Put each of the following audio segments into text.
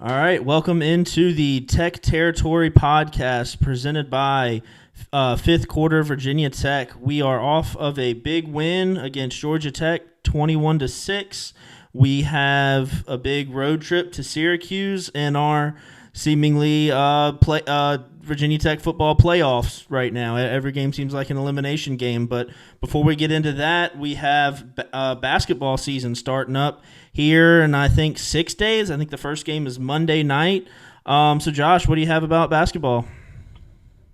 All right, welcome into the Tech Territory podcast presented by fifth quarter Virginia Tech. We are off of a big win against Georgia Tech, 21-6. We have a big road trip to Syracuse and our seemingly Virginia Tech football playoffs right now. Every game seems like an elimination game. But before we get into that, we have basketball season starting up here in, I think, 6 days. I think the first game is Monday night. So, Josh, what do you have about basketball?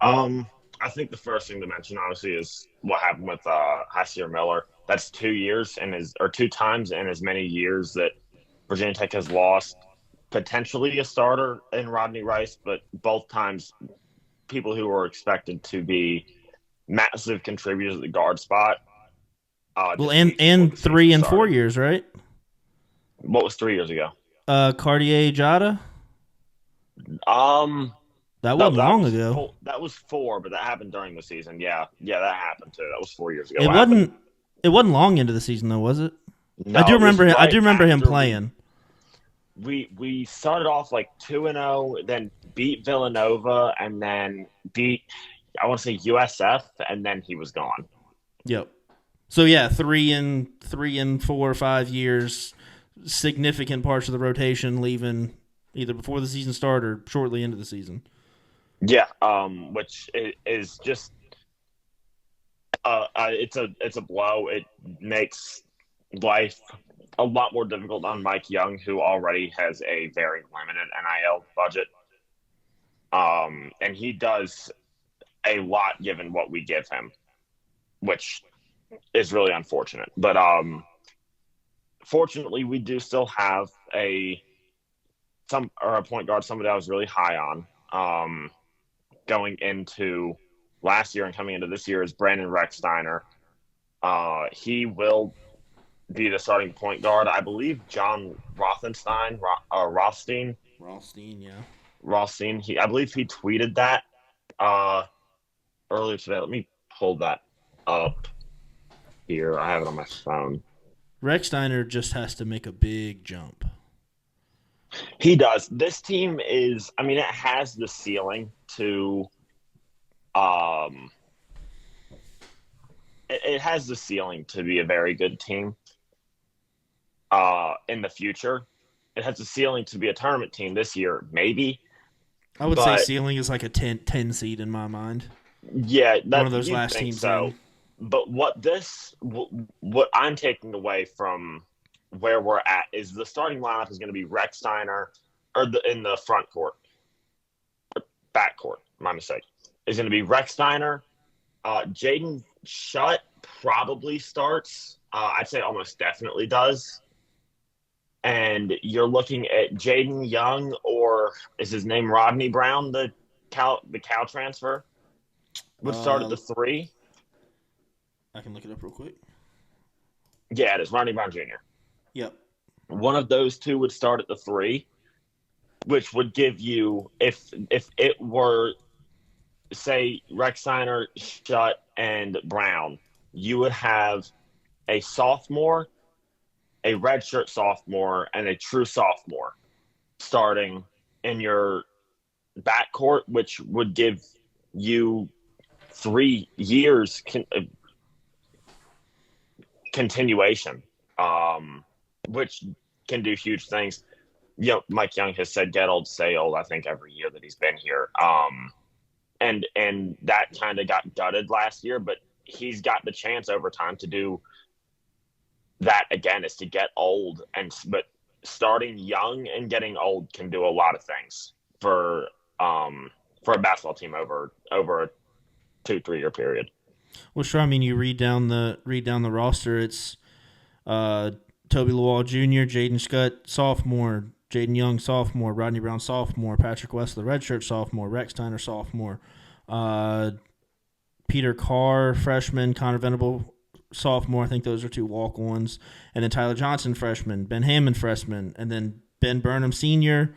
I think the first thing to mention, obviously, is what happened with Hysier Miller. That's 2 years or 2 times in as many years that Virginia Tech has lost potentially a starter in Rodney Rice, but both times people who were expected to be massive contributors at the guard spot. Well, and 3 and 4 years, right? What was 3 years ago? Cartier Jada. That wasn't long ago. That was 4, but that happened during the season. Yeah, that happened too. That was 4 years ago. It wasn't long into the season though, was it? No, I do remember him. Right, I do remember him playing. We started off like 2-0, then beat Villanova, and then beat, I want to say, USF, and then he was gone. Yep. So yeah, 3 and 4 or 5 years, significant parts of the rotation leaving either before the season started or shortly into the season. Yeah, which is just it's a blow. It makes life a lot more difficult on Mike Young, who already has a very limited NIL budget. And he does a lot given what we give him, which is really unfortunate. But fortunately, we do still have a point guard, somebody I was really high on going into last year and coming into this year is Brandon Rechsteiner. He will be the starting point guard. I believe John Rothstein, yeah. Rothstein. I believe he tweeted that earlier today. Let me pull that up here. I have it on my phone. Rechsteiner just has to make a big jump. He does. This team is, it has the ceiling to it has the ceiling to be a very good team in the future. It has the ceiling to be a tournament team this year, maybe. I would say ceiling is like a 10 seed in my mind. Yeah, one of those last teams. So, but what I'm taking away from where we're at is the starting lineup is going to be Rechsteiner, in the front court, back court. My mistake. Is going to be Rechsteiner. Jaden Schutt probably starts. I'd say almost definitely does. And you're looking at Jaden Young, or is his name Rodney Brown, the Cal transfer, would start at the 3. I can look it up real quick. Yeah, it is Rodney Brown Jr. Yep. One of those two would start at the 3, which would give you, if it were, say, Rechsteiner, Schutt, and Brown, you would have a sophomore, a redshirt sophomore, and a true sophomore starting in your backcourt, which would give you 3 years continuation, which can do huge things. Mike Young has said get old, say old, I think, every year that he's been here. And that kind of got gutted last year, but he's got the chance over time to do that again, is to get old. But starting young and getting old can do a lot of things for a basketball team over a 2-3 year period. Well, sure. You read down the roster. It's Toby Lawal Jr., Jaden Schutt, sophomore, Jaden Young, sophomore, Rodney Brown, sophomore, Patrick Wessler, redshirt sophomore, Rechsteiner, sophomore, Peter Carr, freshman, Connor Venable, sophomore. I think those are 2 walk-ons. And then Tyler Johnson, freshman, Ben Hammond, freshman, and then Ben Burnham, senior.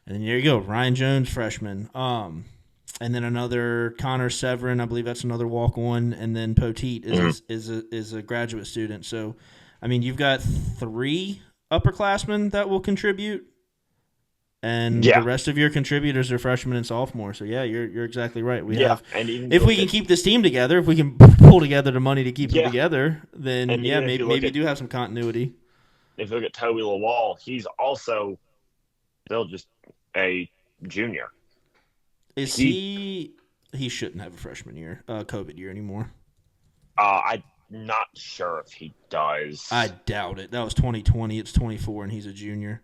And then there you go, Ryan Jones, freshman. And then another Connor Severin, I believe that's another walk-on, and then Poteet is a graduate student. So, you've got 3 upperclassmen that will contribute, and the rest of your contributors are freshmen and sophomores. So yeah, you're exactly right. We have, and even if we can keep this team together, if we can pull together the money to keep them together, then maybe do have some continuity. If you look at Toby Lawal, he's also still just a junior. Is he shouldn't have a freshman year, COVID year anymore. I'm not sure if he does. I doubt it. That was 2020. It's 24, and he's a junior.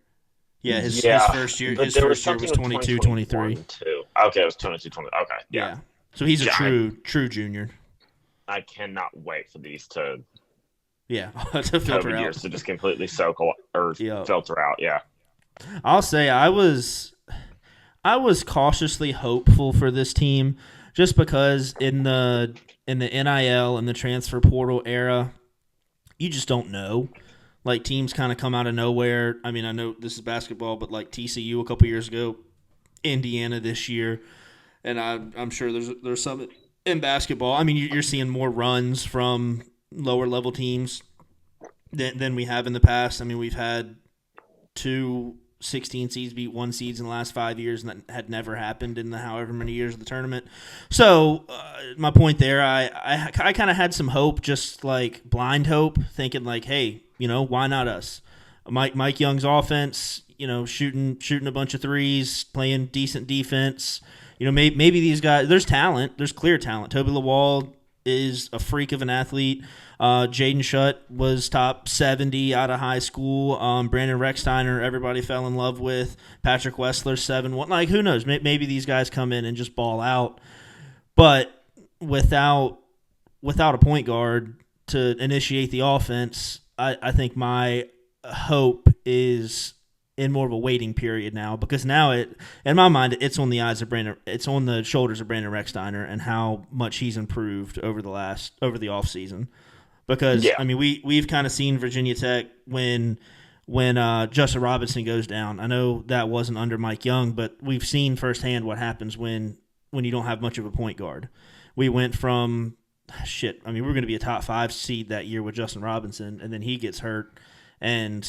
Yeah, his first year. His first year was 22, 23. Okay, it was 22, 20. Okay, yeah. So he's a true junior. I cannot wait for these to to filter out. Years to just completely soak or filter out. Yeah, I'll say I was cautiously hopeful for this team just because in the NIL and the transfer portal era, you just don't know. Like, teams kind of come out of nowhere. I mean, I know this is basketball, but like TCU a couple years ago, Indiana this year, and I'm sure there's some in basketball. I mean, you're seeing more runs from lower level teams than we have in the past. I mean, we've had 2 16 seeds beat 1 seeds in the last 5 years, and that had never happened in the however many years of the tournament. So my point there, I kind of had some hope, just like blind hope, thinking like, hey, why not us? Mike Young's offense, shooting a bunch of threes, playing decent defense. Maybe these guys, there's talent, there's clear talent. Toby Lawal is a freak of an athlete. Jaden Shutt was top 70 out of high school. Brandon Rechsteiner, everybody fell in love with. Patrick Wessler, 7-1. Like, who knows? Maybe these guys come in and just ball out. But without a point guard to initiate the offense, I think my hope is in more of a waiting period now, because now in my mind, it's on the shoulders of Brandon Rechsteiner and how much he's improved over the offseason. Because I mean, we've kind of seen Virginia Tech when Justin Robinson goes down. I know that wasn't under Mike Young, but we've seen firsthand what happens when you don't have much of a point guard. We went from I mean, we're going to be a top 5 seed that year with Justin Robinson, and then he gets hurt, and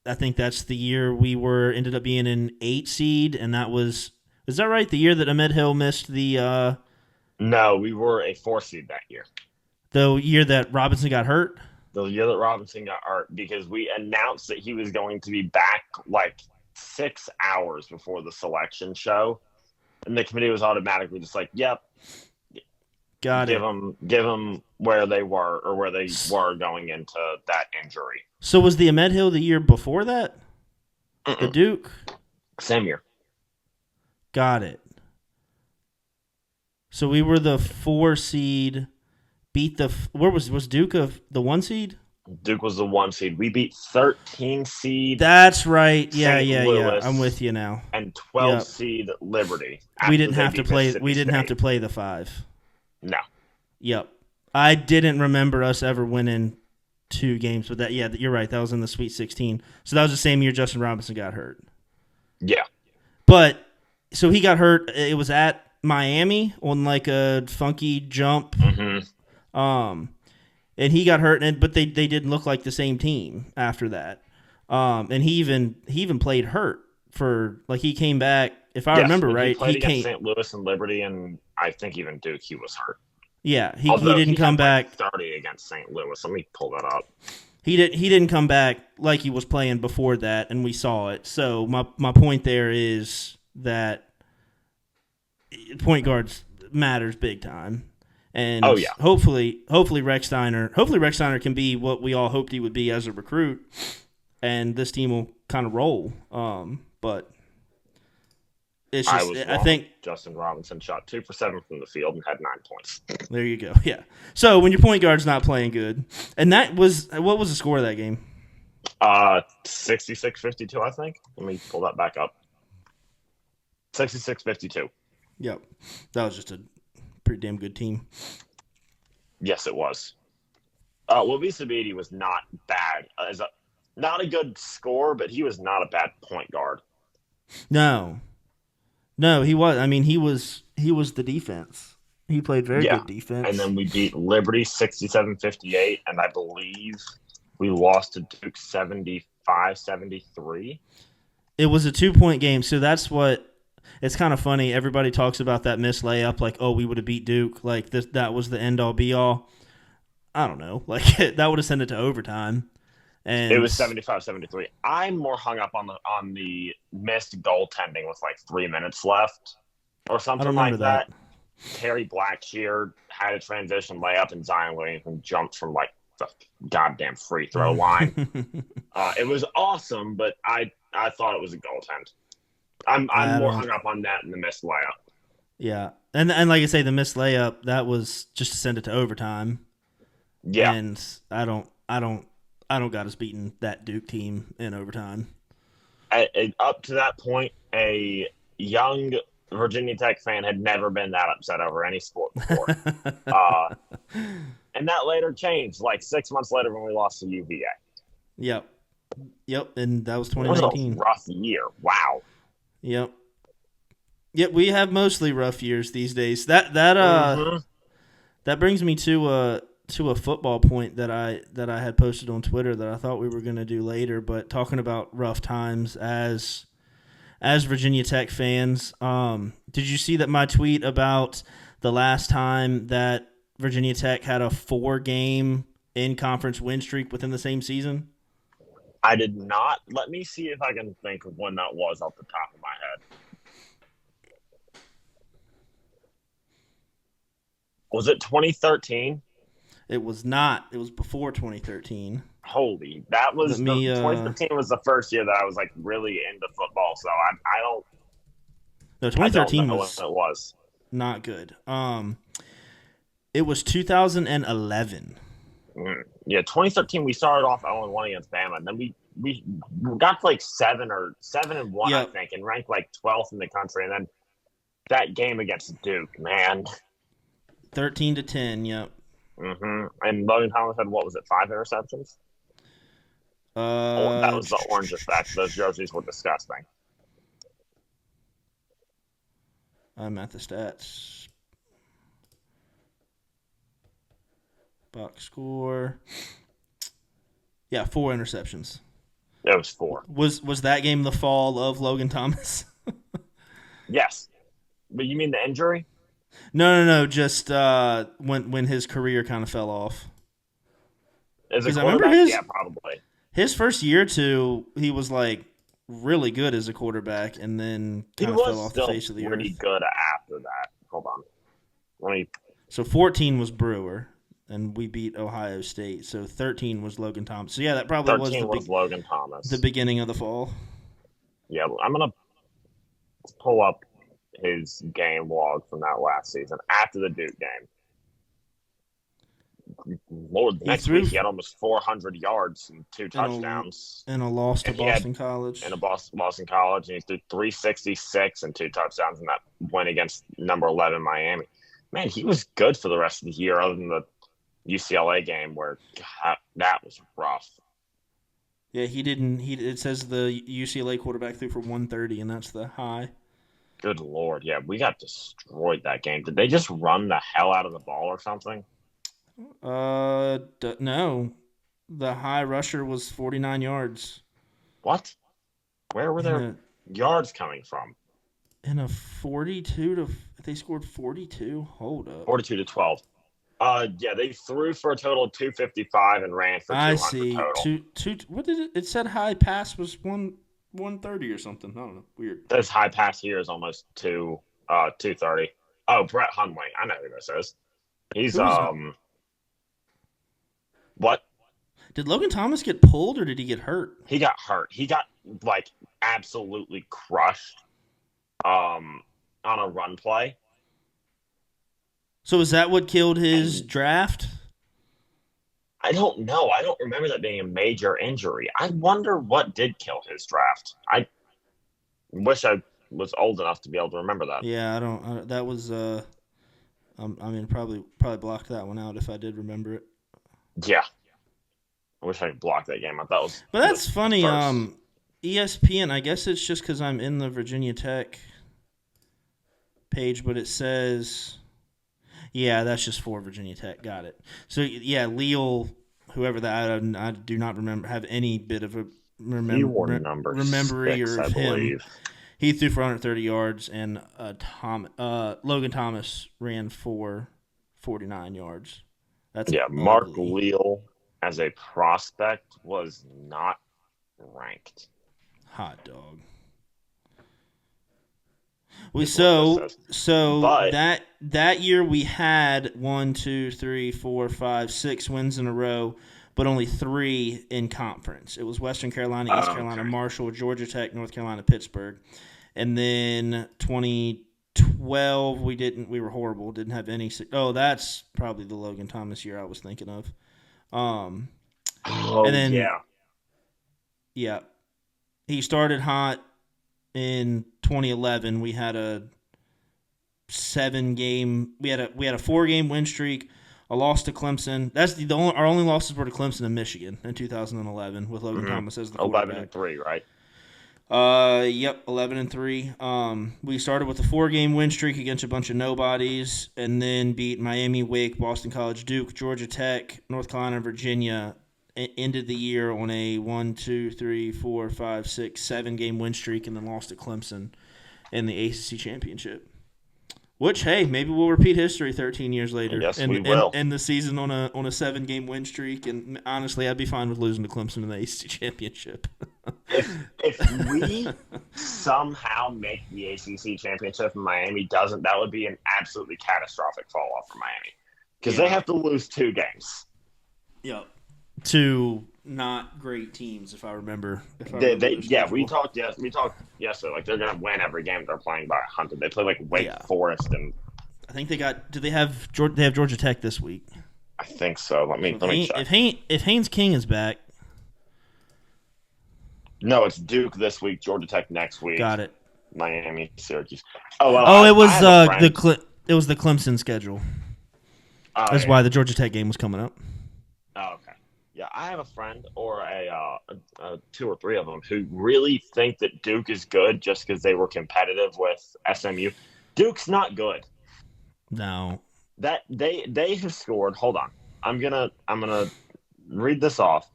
I think that's the year we ended up being an 8 seed, and is that right? The year that Ahmed Hill missed the. No, we were a 4 seed that year. The year that Robinson got hurt? The year that Robinson got hurt, because we announced that he was going to be back like 6 hours before the selection show, and the committee was automatically just like, "Yep, got it." Give them where they were going into that injury. So was the Ahmed Hill the year before that? The Duke? Same year. Got it. So we were the 4 seed. Beat where was Duke of the 1 seed? Duke was the 1 seed. We beat 13 seed. That's right. Yeah. I'm with you now. And 12 seed Liberty. We didn't have to play. We didn't have to play the 5. No. Yep. I didn't remember us ever winning 2 games, but you're right. That was in the Sweet 16. So that was the same year Justin Robinson got hurt. Yeah. But so he got hurt. It was at Miami on like a funky jump. Mm-hmm. And he got hurt, but they didn't look like the same team after that. And he even played hurt for, like, he came back, if I remember right. He played against St. Louis and Liberty, and I think even Duke, he was hurt. Yeah, he didn't come back. Starting against St. Louis. Let me pull that up. He didn't come back like he was playing before that, and we saw it. So my point there is that point guards matters big time. And hopefully Rechsteiner can be what we all hoped he would be as a recruit, and this team will kind of roll. But it's just, I think Justin Robinson shot 2 for 7 from the field and had 9 points. There you go. Yeah. So when your point guard's not playing good, and what was the score of that game? 66-52, I think. Let me pull that back up. 66-52. Yep. That was just a pretty damn good team. Yes, it was. Wabisa Beatty was not bad. Not a good scorer, but he was not a bad point guard. No, he was. I mean, he was the defense. He played very good defense. And then we beat Liberty 67-58, and I believe we lost to Duke 75-73. It was a 2-point game, so that's what. It's kind of funny. Everybody talks about that missed layup, like, oh, we would have beat Duke. Like that was the end all be all. I don't know. Like that would have sent it to overtime. It And was 75-73. I'm more hung up on the missed goaltending with like 3 minutes left or I don't something remember like that. that. Terry Blackshear had a transition layup, and Zion Williamson jumped from like the goddamn free throw line. It was awesome, but I thought it was a goaltend. I'm I more don't. hung up on that than the missed layup. Yeah, and like I say, the missed layup that was just to send it to overtime. Yeah, And I don't got us beating that Duke team in overtime. up to that point, a young Virginia Tech fan had never been that upset over any sport before. And that later changed, like 6 months later when we lost to UVA. Yep. Yep, and that was It was a 2019. rough year. Wow. Yep. Yep, we have mostly rough years these days. That brings me to a football point that I had posted on Twitter that I thought we were going to do later, but talking about rough times as Virginia Tech fans, did you see that my tweet about the last time that Virginia Tech had a 4-game in-conference win streak within the same season? I did not. Let me see if I can think of when that was off the top of my head. Was it 2013? It was not. It was before 2013. Holy, that was Let me. 2013 was the first year that I was like really into football. So No, I don't 2013 know when was it was. not good. It was 2011. Yeah, 2013 we started off 0-1 against Bama, and then we got to like 7-1, Yep. I think, and ranked like 12th in the country. And then that game against Duke, man. 13-10. Yep. And Logan Thomas had, what was it, 5 interceptions? That was the orange effect. Those jerseys were disgusting. I'm at the stats. Box score. Yeah, 4 interceptions. It was 4. Was that game the fall of Logan Thomas? Yes. But you mean the injury? No. Just when his career kind of fell off. As a 'Cause I remember quarterback? Yeah, probably. his first year or two, he was like really good as a quarterback, and then He kind of fell was off the still face of the pretty earth. good after that. Hold on. Let me. So 14 was Brewer, and we beat Ohio State. So 13 was Logan Thomas. So yeah, that probably was 13 was Logan Thomas. the beginning of the fall. Yeah, I'm going to pull up his game log from that last season after the Duke game. Lord, next week he had almost 400 yards and 2 touchdowns. And a loss to Boston College. And a Boston College, and he threw 366 and 2 touchdowns in that win against number 11 Miami. Man, he was good for the rest of the year, other than the UCLA game where that was rough. Yeah, he didn't. It says the UCLA quarterback threw for 130, and that's the high. Good Lord, yeah, we got destroyed that game. Did they just run the hell out of the ball or something? No. The high rusher was 49 yards. What? Where were their yards coming from? In a 42 to they scored 42. Hold up. 42-12. Yeah, they threw for a total of 255 and ran for 200 I see. total. What did it? It said high pass was 130 or something. I don't know. Weird. This high pass here is almost 230. Oh, Brett Hundley. I know who this is. He's What? Did Logan Thomas get pulled or did he get hurt? He got hurt. He got like absolutely crushed on a run play. So is that what killed his draft? I don't know. I don't remember that being a major injury. I wonder what did kill his draft. I wish I was old enough to be able to remember that. Yeah, I don't. That was. I mean, probably blocked that one out if I did remember it. Yeah, I wish I could block that game. I thought it was. But that's funny. ESPN. I guess it's just because I'm in the Virginia Tech page, but it says. Yeah, that's just for Virginia Tech. Got it. So yeah, Leal, whoever that, I do not remember have any bit of He wore number 6, of I him. believe. He threw for 130 yards, and Logan Thomas ran for 49 yards. That's Yeah, Mark ugly. Leal as a prospect was not ranked. Hot dog. Is what this So says. so But that year we had 1, 2, 3, 4, 5, 6 wins in a row, but only 3 in conference. It was Western Carolina, East Carolina, okay. Marshall, Georgia Tech, North Carolina, Pittsburgh, and then 2012 we were horrible. Didn't have any. Oh, that's probably the Logan Thomas year I was thinking of. Um, and Oh then yeah. yeah, he started hot in 2011. We had a 7-game. We had a 4-game win streak. A loss to Clemson. That's our only losses were to Clemson and Michigan in 2011 with Logan Mm-hmm. Thomas as the 11 quarterback. and 3, right? Yep, 11 and 3. We started with a 4-game win streak against a bunch of nobodies, and then beat Miami, Wake, Boston College, Duke, Georgia Tech, North Carolina, Virginia. Ended the year on a 1, 2, 3, 4, 5, 6, 7-game win streak, and then lost to Clemson in the ACC championship. Which, hey, maybe we'll repeat history 13 years later, Yes, we and will. end the season on a 7-game win streak. And honestly, I'd be fine with losing to Clemson in the ACC championship. If we somehow make the ACC championship and Miami doesn't, that would be an absolutely catastrophic fall off for Miami because they have to lose 2 games. Yep. To not great teams, if I remember. We talked yesterday. Like they're gonna win every game they're playing by 100. They play like Wake Forest, and I think they got. Do they have? They have Georgia Tech this week. I think so. Let me check. If Haynes King is back, no, it's Duke this week, Georgia Tech next week. Got it. Miami, Syracuse. It was the Clemson schedule. That's why the Georgia Tech game was coming up. Oh, okay. Yeah, I have a friend or a 2 or 3 of them who really think that Duke is good just because they were competitive with SMU. Duke's not good. No. That they have scored. Hold on, I'm gonna read this off.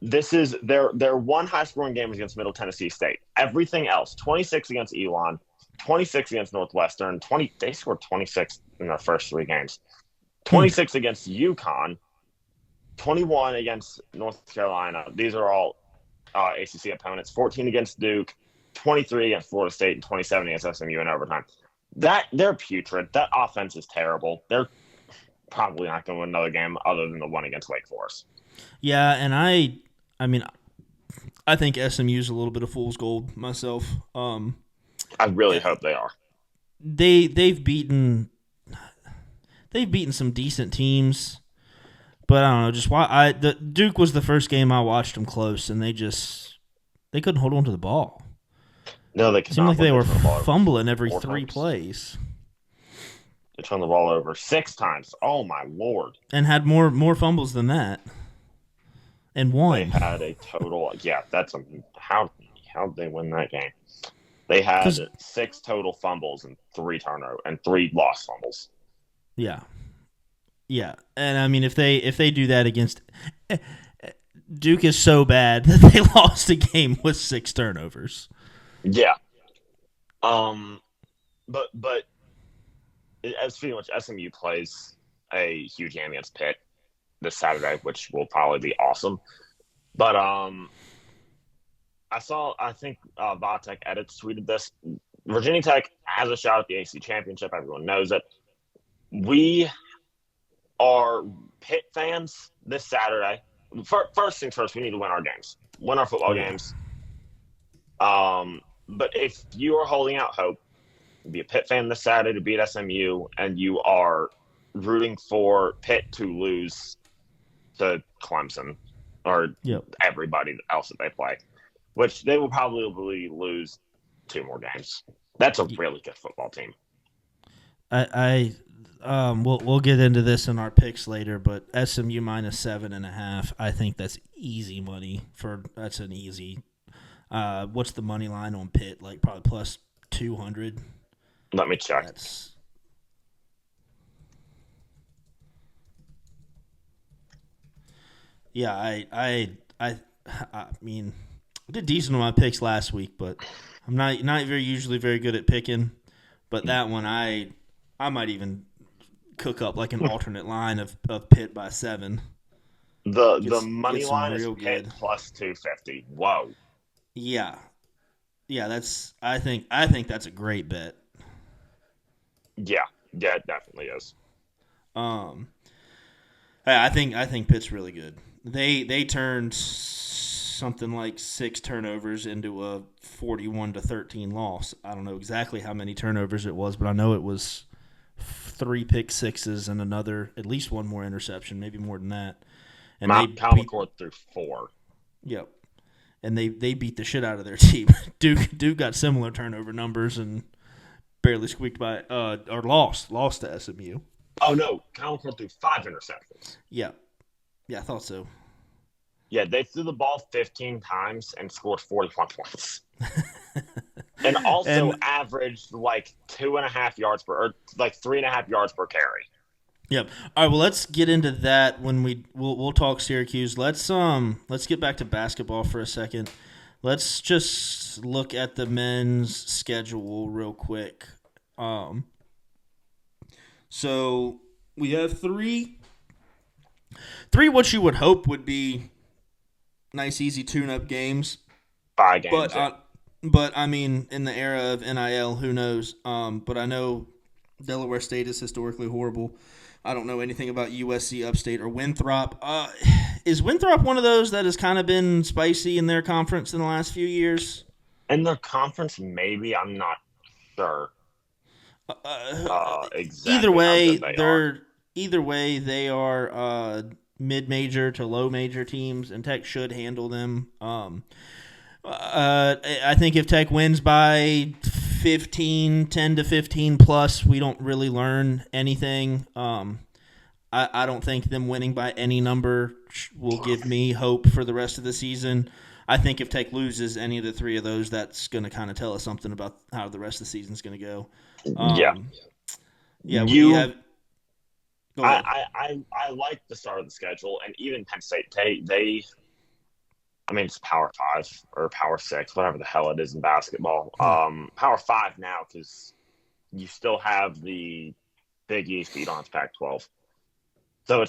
This is their one high scoring game against Middle Tennessee State. Everything else, 26 against Elon, 26 against Northwestern, they scored 26 in their first 3 games. 26 against UConn. 21 against North Carolina. These are all ACC opponents. 14 against Duke, 23 against Florida State, and 27 against SMU in overtime. They're putrid. That offense is terrible. They're probably not going to win another game other than the one against Wake Forest. Yeah, and I think SMU's a little bit of fool's gold myself. I really hope they are. They've beaten some decent teams. But I don't know, just why the Duke was the first game I watched them close, and they couldn't hold on to the ball. No, they could. It seemed like they were fumbling every 3 plays. They turned the ball over 6 times. Oh my Lord! And had more fumbles than that, and won. They had a total. Yeah, that's how did they win that game? They had 6 total fumbles and 3 turnover and 3 lost fumbles. Yeah. Yeah, and I mean if they do that against Duke is so bad that they lost a game with 6 turnovers. Yeah. But as speaking of which, SMU plays a huge game against Pitt this Saturday, which will probably be awesome. But I think Vatek Edits tweeted this. Virginia Tech has a shot at the ACC championship. Everyone knows it. We are Pitt fans this Saturday. First things first, we need to win our games, win our football games. But if you are holding out hope, be a Pitt fan this Saturday to beat SMU, and you are rooting for Pitt to lose to Clemson or everybody else that they play, which they will probably lose 2 more games. That's a really good football team. We'll get into this in our picks later, but SMU minus 7.5. I think that's easy money that's an easy. What's the money line on Pitt? Like probably plus 200. Let me check. Yeah, I mean, I did decent on my picks last week, but I'm not usually very good at picking. But that one, I might even cook up like an alternate line of Pitt by 7. The Get money some line is real Pitt good. plus 250. Whoa. Yeah, yeah. I think that's a great bet. Yeah, yeah, it definitely is. Um, I think Pitt's really good. They turned something like 6 turnovers into a 41-13 loss. I don't know exactly how many turnovers it was, but I know it was 3 pick sixes and another, at least one more interception, maybe more than that. And they Kyle beat, McCord threw 4. yep, and they beat the shit out of their team. Duke got similar turnover numbers and barely squeaked by, or lost to SMU. Oh no, Kyle McCord threw 5 interceptions. Yeah, yeah, I thought so. Yeah, they threw the ball 15 times and scored 41 points. And also And averaged like 2.5 yards or like 3.5 yards per carry. yep. All right. Well, let's get into that when we'll talk Syracuse. Let's get back to basketball for a second. Let's just look at the men's schedule real quick. Um, so we have three what you would hope would be nice, easy tune-up games. 5 games. But but I mean, in the era of NIL, who knows? But I know Delaware State is historically horrible. I don't know anything about USC Upstate or Winthrop. Is Winthrop one of those that has kind of been spicy in their conference in the last few years? In their conference, maybe. I'm not sure Either exactly how way, good they are. they are mid-major to low-major teams, and Tech should handle them. I think if Tech wins by 10 to 15 plus, we don't really learn anything. I don't think them winning by any number will give me hope for the rest of the season. I think if Tech loses any of the three of those, that's going to kind of tell us something about how the rest of the season is going to go. Yeah. Yeah. What do you You have? Go ahead. I like the start of the schedule, and even Penn State, they I mean, it's Power 5 or Power 6, whatever the hell it is in basketball. Power 5 now because you still have the Big East beat on its Pac-12. So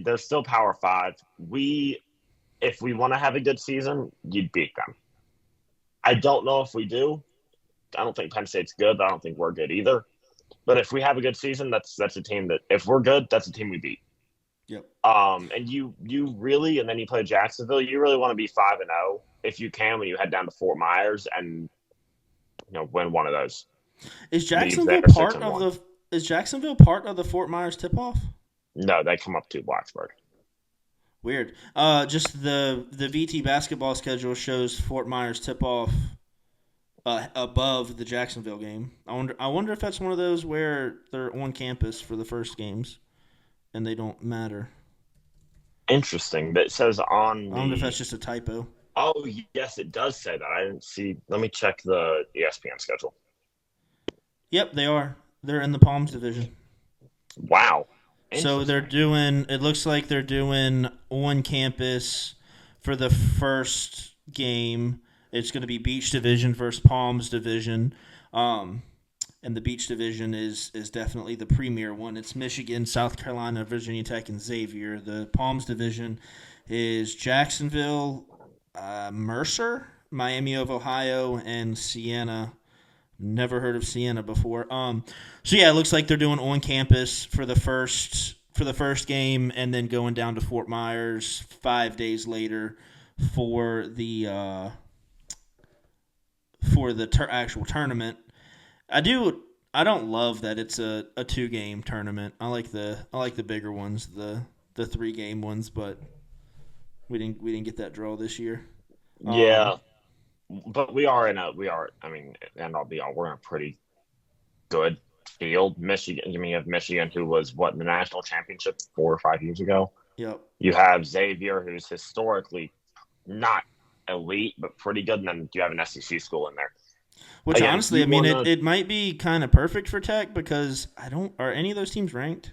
they're still Power 5. If we want to have a good season, you'd beat them. I don't know if we do. I don't think Penn State's good. I don't think we're good either. But if we have a good season, that's a team that, if we're good, that's a team we beat. Yep. And you really, and then you play Jacksonville. You really want to be 5-0 if you can when you head down to Fort Myers and win one of those. Is Jacksonville part of the Fort Myers tip-off? No, they come up to Blacksburg. Weird. Just the VT basketball schedule shows Fort Myers tip-off above the Jacksonville game. I wonder if that's one of those where they're on campus for the first games and they don't matter. Interesting. That says on I wonder if that's just a typo. Oh, yes, it does say that. I didn't see. Let me check the ESPN schedule. Yep, they are. They're in the Palms division. Wow. So it looks like they're doing on campus for the first game. It's going to be Beach Division versus Palms Division. And the Beach Division is definitely the premier one. It's Michigan, South Carolina, Virginia Tech, and Xavier. The Palms Division is Jacksonville, Mercer, Miami of Ohio, and Siena. Never heard of Siena before. So yeah, it looks like they're doing on campus for the first game, and then going down to Fort Myers 5 days later for the actual tournament. I don't love that it's a 2-game tournament. I like the bigger ones, the 3-game ones, but we didn't get that draw this year. Yeah. But we are, I mean, and I'll be all, we're in a pretty good field. Michigan, you have Michigan, who was, in the national championship 4 or 5 years ago? Yep. You have Xavier, who's historically not elite, but pretty good, and then you have an SEC school in there. Which, again, honestly, I mean, it might be kind of perfect for Tech because are any of those teams ranked?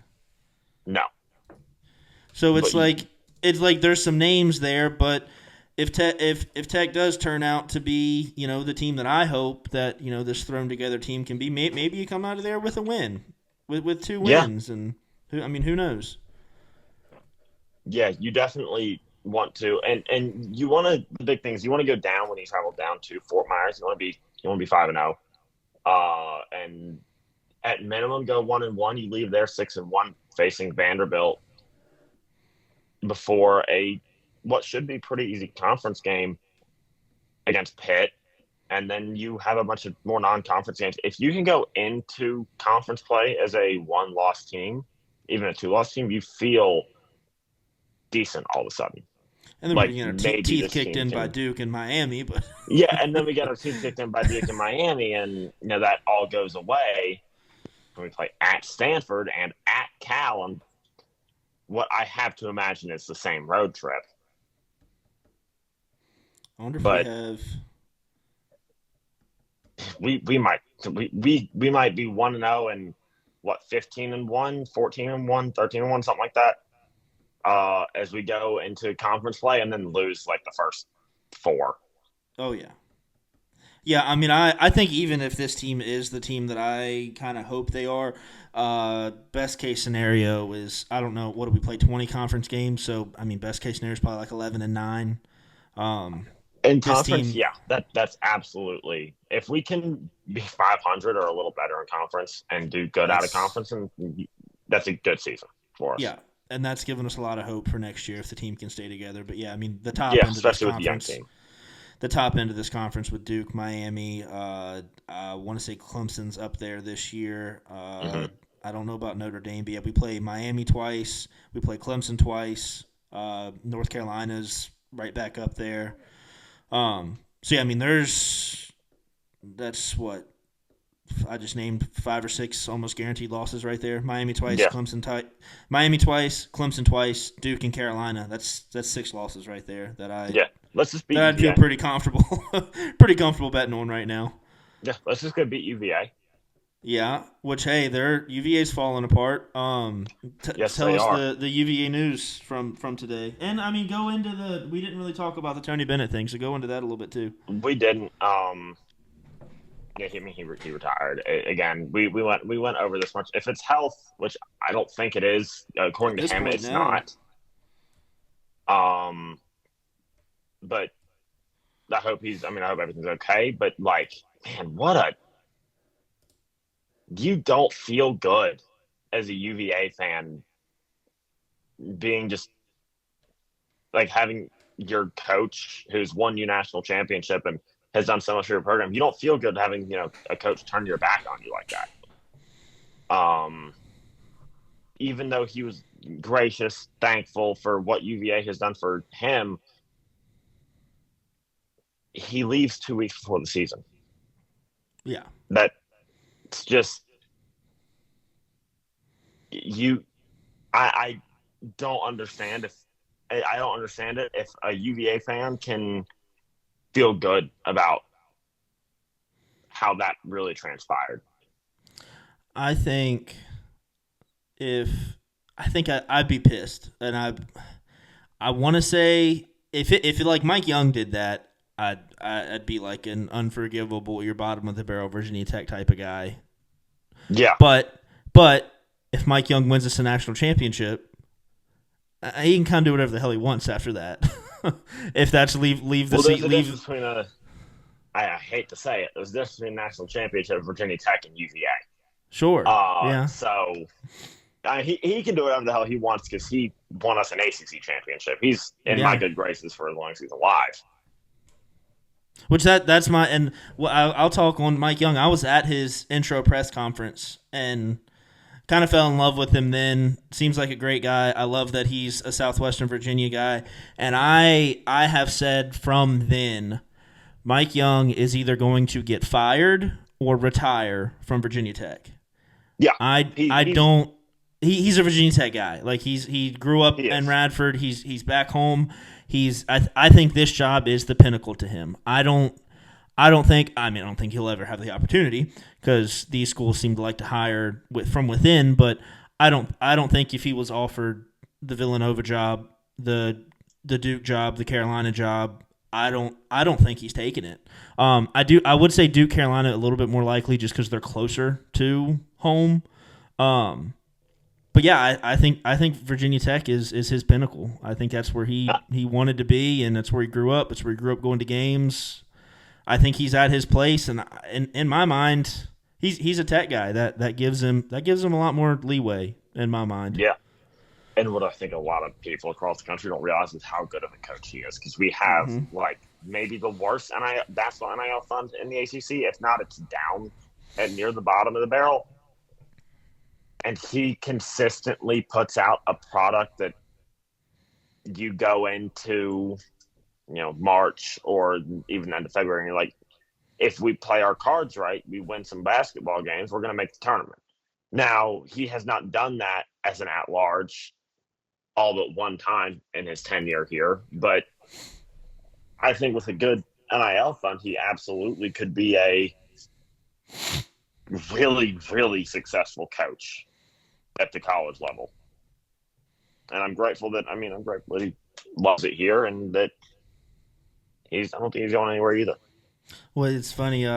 No. So it's like there's some names there, but if Tech does turn out to be, the team that I hope that, this thrown together team can be, maybe you come out of there with a win, with two Yeah, wins, and who knows? yeah, you definitely want to, and you want to. The big things you want to go down when you travel down to Fort Myers. You want to be 5-0, and at minimum go 1-1. You leave there 6-1, facing Vanderbilt before a what should be pretty easy conference game against Pitt, and then you have a bunch of more non-conference games. If you can go into conference play as a one-loss team, even a two-loss team, you feel decent all of a sudden. And then we're Like gonna get our maybe teeth this kicked team in by can, Duke and Miami, but yeah. And then we get our teeth kicked in by Duke and Miami, and that all goes away when we play at Stanford and at Cal, and what I have to imagine is the same road trip. I wonder if we But have. we might we might be 1-0 and what 15-1, 14-1, 13-1, something like that. As we go into conference play, and then lose like the first four. Oh yeah. Yeah, I think even if this team is the team that I kind of hope they are, best case scenario is, I don't know, what do we play, 20 conference games? So best case scenario is probably like 11-9. In This conference, team, yeah, that's absolutely. If we can be 500 or a little better in conference and do good out of that's conference, and that's a good season for us. yeah, and that's given us a lot of hope for next year if the team can stay together. But yeah, the top Yeah, end of this especially with the young conference, team. the top end of this conference with Duke, Miami. I want to say Clemson's up there this year. Hmm. I don't know about Notre Dame, but yeah, we play Miami twice. We play Clemson twice. North Carolina's right back up there. So yeah, that's what I just named 5 or 6 almost guaranteed losses right there. Yeah, Miami twice, Clemson twice, Duke and Carolina. That's 6 losses right there that yeah. Let's just beat I'd feel UVA. pretty comfortable, pretty comfortable betting on right now. Yeah, let's just go beat UVA. Yeah, which hey, their UVA's falling apart. Yes, Tell they us are. the UVA news from today, and go into the. We didn't really talk about the Tony Bennett thing, so go into that a little bit too. We didn't. Yeah, he retired. Again, we went over this much. If it's health, which I don't think it is, At according to this him, point, it's no. not. But I hope I hope everything's okay. But like, man, you don't feel good as a UVA fan being just like having your coach who's won you national championship and has done so much for your program. You don't feel good having a coach turn your back on you like that. Even though he was gracious, thankful for what UVA has done for him, he leaves 2 weeks before the season. Yeah, That's just you. I don't understand if I don't understand it if a UVA fan can feel good about how that really transpired. I think if I'd be pissed, and I want to say if like Mike Young did that, I'd be like an unforgivable, you're bottom of the barrel Virginia Tech type of guy. Yeah, But if Mike Young wins us a national championship, he can kind of do whatever the hell he wants after that. If that's leave the well, seat, there's a leave. difference between I hate to say it, there's a difference between a national championship of Virginia Tech and UVA. Sure, yeah, So he can do whatever the hell he wants because he won us an ACC championship. He's in my yeah. good graces for as long as he's alive. Which that's my and I'll talk on Mike Young. I was at his intro press conference and kind of fell in love with him then. Seems like a great guy. I love that he's a Southwestern Virginia guy. And I have said from then, Mike Young is either going to get fired or retire from Virginia Tech. Yeah, I he's don't. He's a Virginia Tech guy. Like he grew up he in is. Radford. He's back home. I think this job is the pinnacle to him. I don't think he'll ever have the opportunity because these schools seem to like to hire from within. But I don't think if he was offered the Villanova job, the Duke job, the Carolina job, I don't think he's taking it. I would say Duke Carolina a little bit more likely just because they're closer to home. But yeah, I think Virginia Tech is his pinnacle. I think that's where he wanted to be, and that's where he grew up. That's where he grew up going to games. I think he's at his place, and in my mind, he's a Tech guy. That gives him a lot more leeway in my mind. Yeah. And what I think a lot of people across the country don't realize is how good of a coach he is, because we have like maybe the worst basketball NIL fund in the ACC. If not, it's down and near the bottom of the barrel. And he consistently puts out a product that you go into, March or even into February, and you're like, if we play our cards right, we win some basketball games, we're going to make the tournament. Now, he has not done that as an at-large all but one time in his tenure here, but I think with a good NIL fund, he absolutely could be a really, really successful coach at the college level. And I'm grateful that he loves it here, and that I don't think he's going anywhere either. Well, it's funny.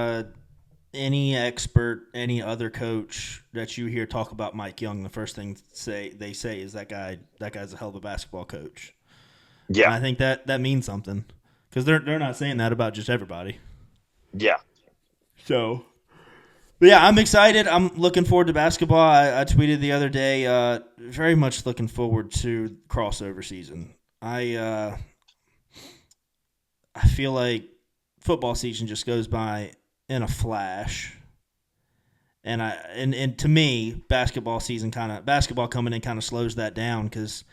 Any expert, any other coach that you hear talk about Mike Young, the first thing they say is that guy's a hell of a basketball coach. Yeah, and I think that means something, because they're not saying that about just everybody. Yeah. So, but yeah, I'm excited. I'm looking forward to basketball. I tweeted the other day, very much looking forward to crossover season. I feel like football season just goes by in a flash, and to me, basketball coming in kind of slows that down, because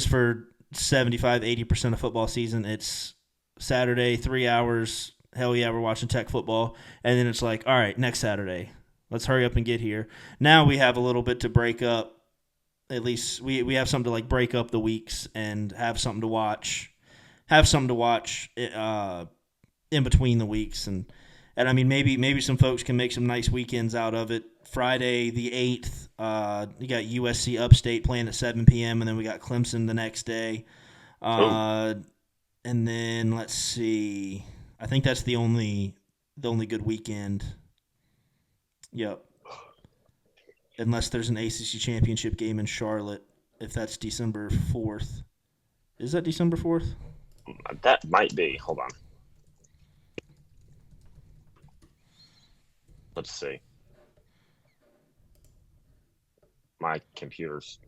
for 75-80% of football season, it's Saturday, 3 hours. Hell yeah, we're watching Tech football, and then it's like, all right, next Saturday, let's hurry up and get here. Now we have a little bit to break up. At least we have something to like break up the weeks and have something to watch. In between the weeks, and I mean, maybe some folks can make some nice weekends out of it. Friday the 8th, you got USC Upstate playing at 7 p.m., and then we got Clemson the next day. And then let's see, I think that's the only good weekend. Yep. Unless there's an ACC championship game in Charlotte, if that's December 4th. Is that December 4th? That might be. Hold on. Let's see. My computer's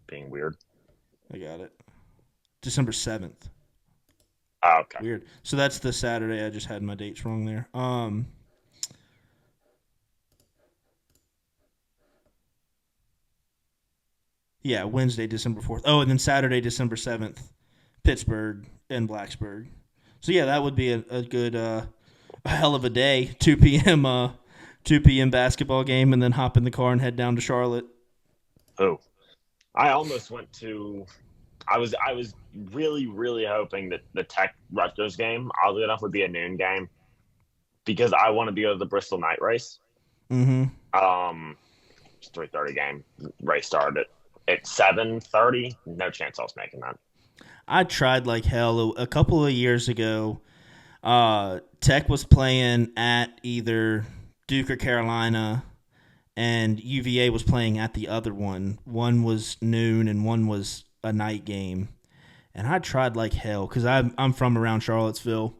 being weird. I got it. December 7th. Oh, okay. Weird. So that's the Saturday. I just had my dates wrong there. Yeah, Wednesday, December 4th. Oh, and then Saturday, December 7th, Pittsburgh and Blacksburg. So yeah, that would be a good, a hell of a day. 2 p.m. basketball game, and then hop in the car and head down to Charlotte. Oh, I almost went to. I was really, really hoping that the Tech Rutgers game, oddly enough, would be a noon game, because I want to be at the Bristol night race. Mm-hmm. It's 3:30 game. Race started at 7:30. No chance I was making that. I tried like hell a couple of years ago. Tech was playing at either Duke or Carolina, and UVA was playing at the other one. One was noon and one was a night game. And I tried like hell, because I'm from around Charlottesville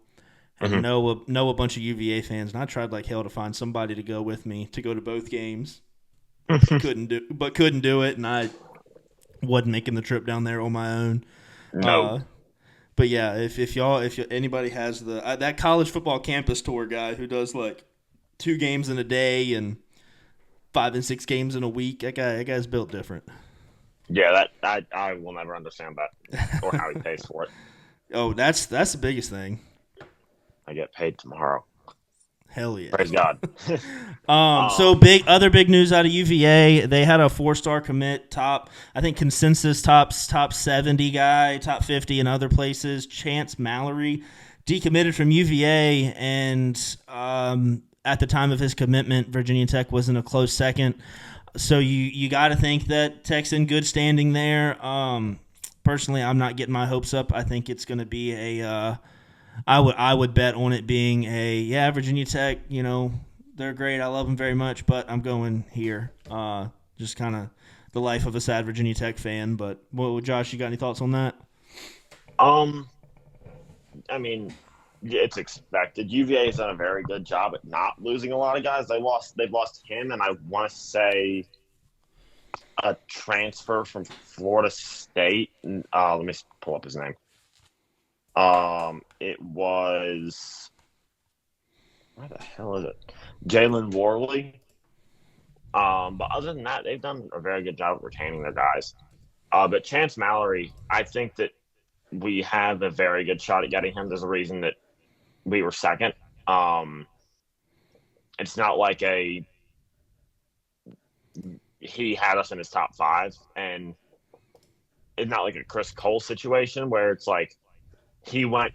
and know a bunch of UVA fans, and I tried like hell to find somebody to go with me to go to both games. couldn't do it, and I wasn't making the trip down there on my own. No. But yeah, if anybody has that college football campus tour guy who does like 2 games in a day and 5 and 6 games in a week, that guy's built different. Yeah, I will never understand that, or how he pays for it. Oh, that's the biggest thing. I get paid tomorrow. Hell yeah! Praise God. So other big news out of UVA. They had a 4-star commit, I think consensus top 70 guy, top 50 in other places. Chance Mallory decommitted from UVA, and at the time of his commitment, Virginia Tech was in a close second. So you got to think that Tech's in good standing there. Personally, I'm not getting my hopes up. I think it's going to be a I would bet on it being Virginia Tech. They're great. I love them very much, but I'm going here. Just kind of the life of a sad Virginia Tech fan. But Josh, you got any thoughts on that? Um, I mean, it's expected. UVA has done a very good job at not losing a lot of guys. They've lost him, and I want to say a transfer from Florida State. Let me pull up his name. It was where the hell is it? Jalen Warley. But other than that, they've done a very good job of retaining their guys. But Chance Mallory, I think that we have a very good shot at getting him. There's a reason that we were second. It's not like he had us in his top five, and it's not like a Chris Cole situation where it's like he went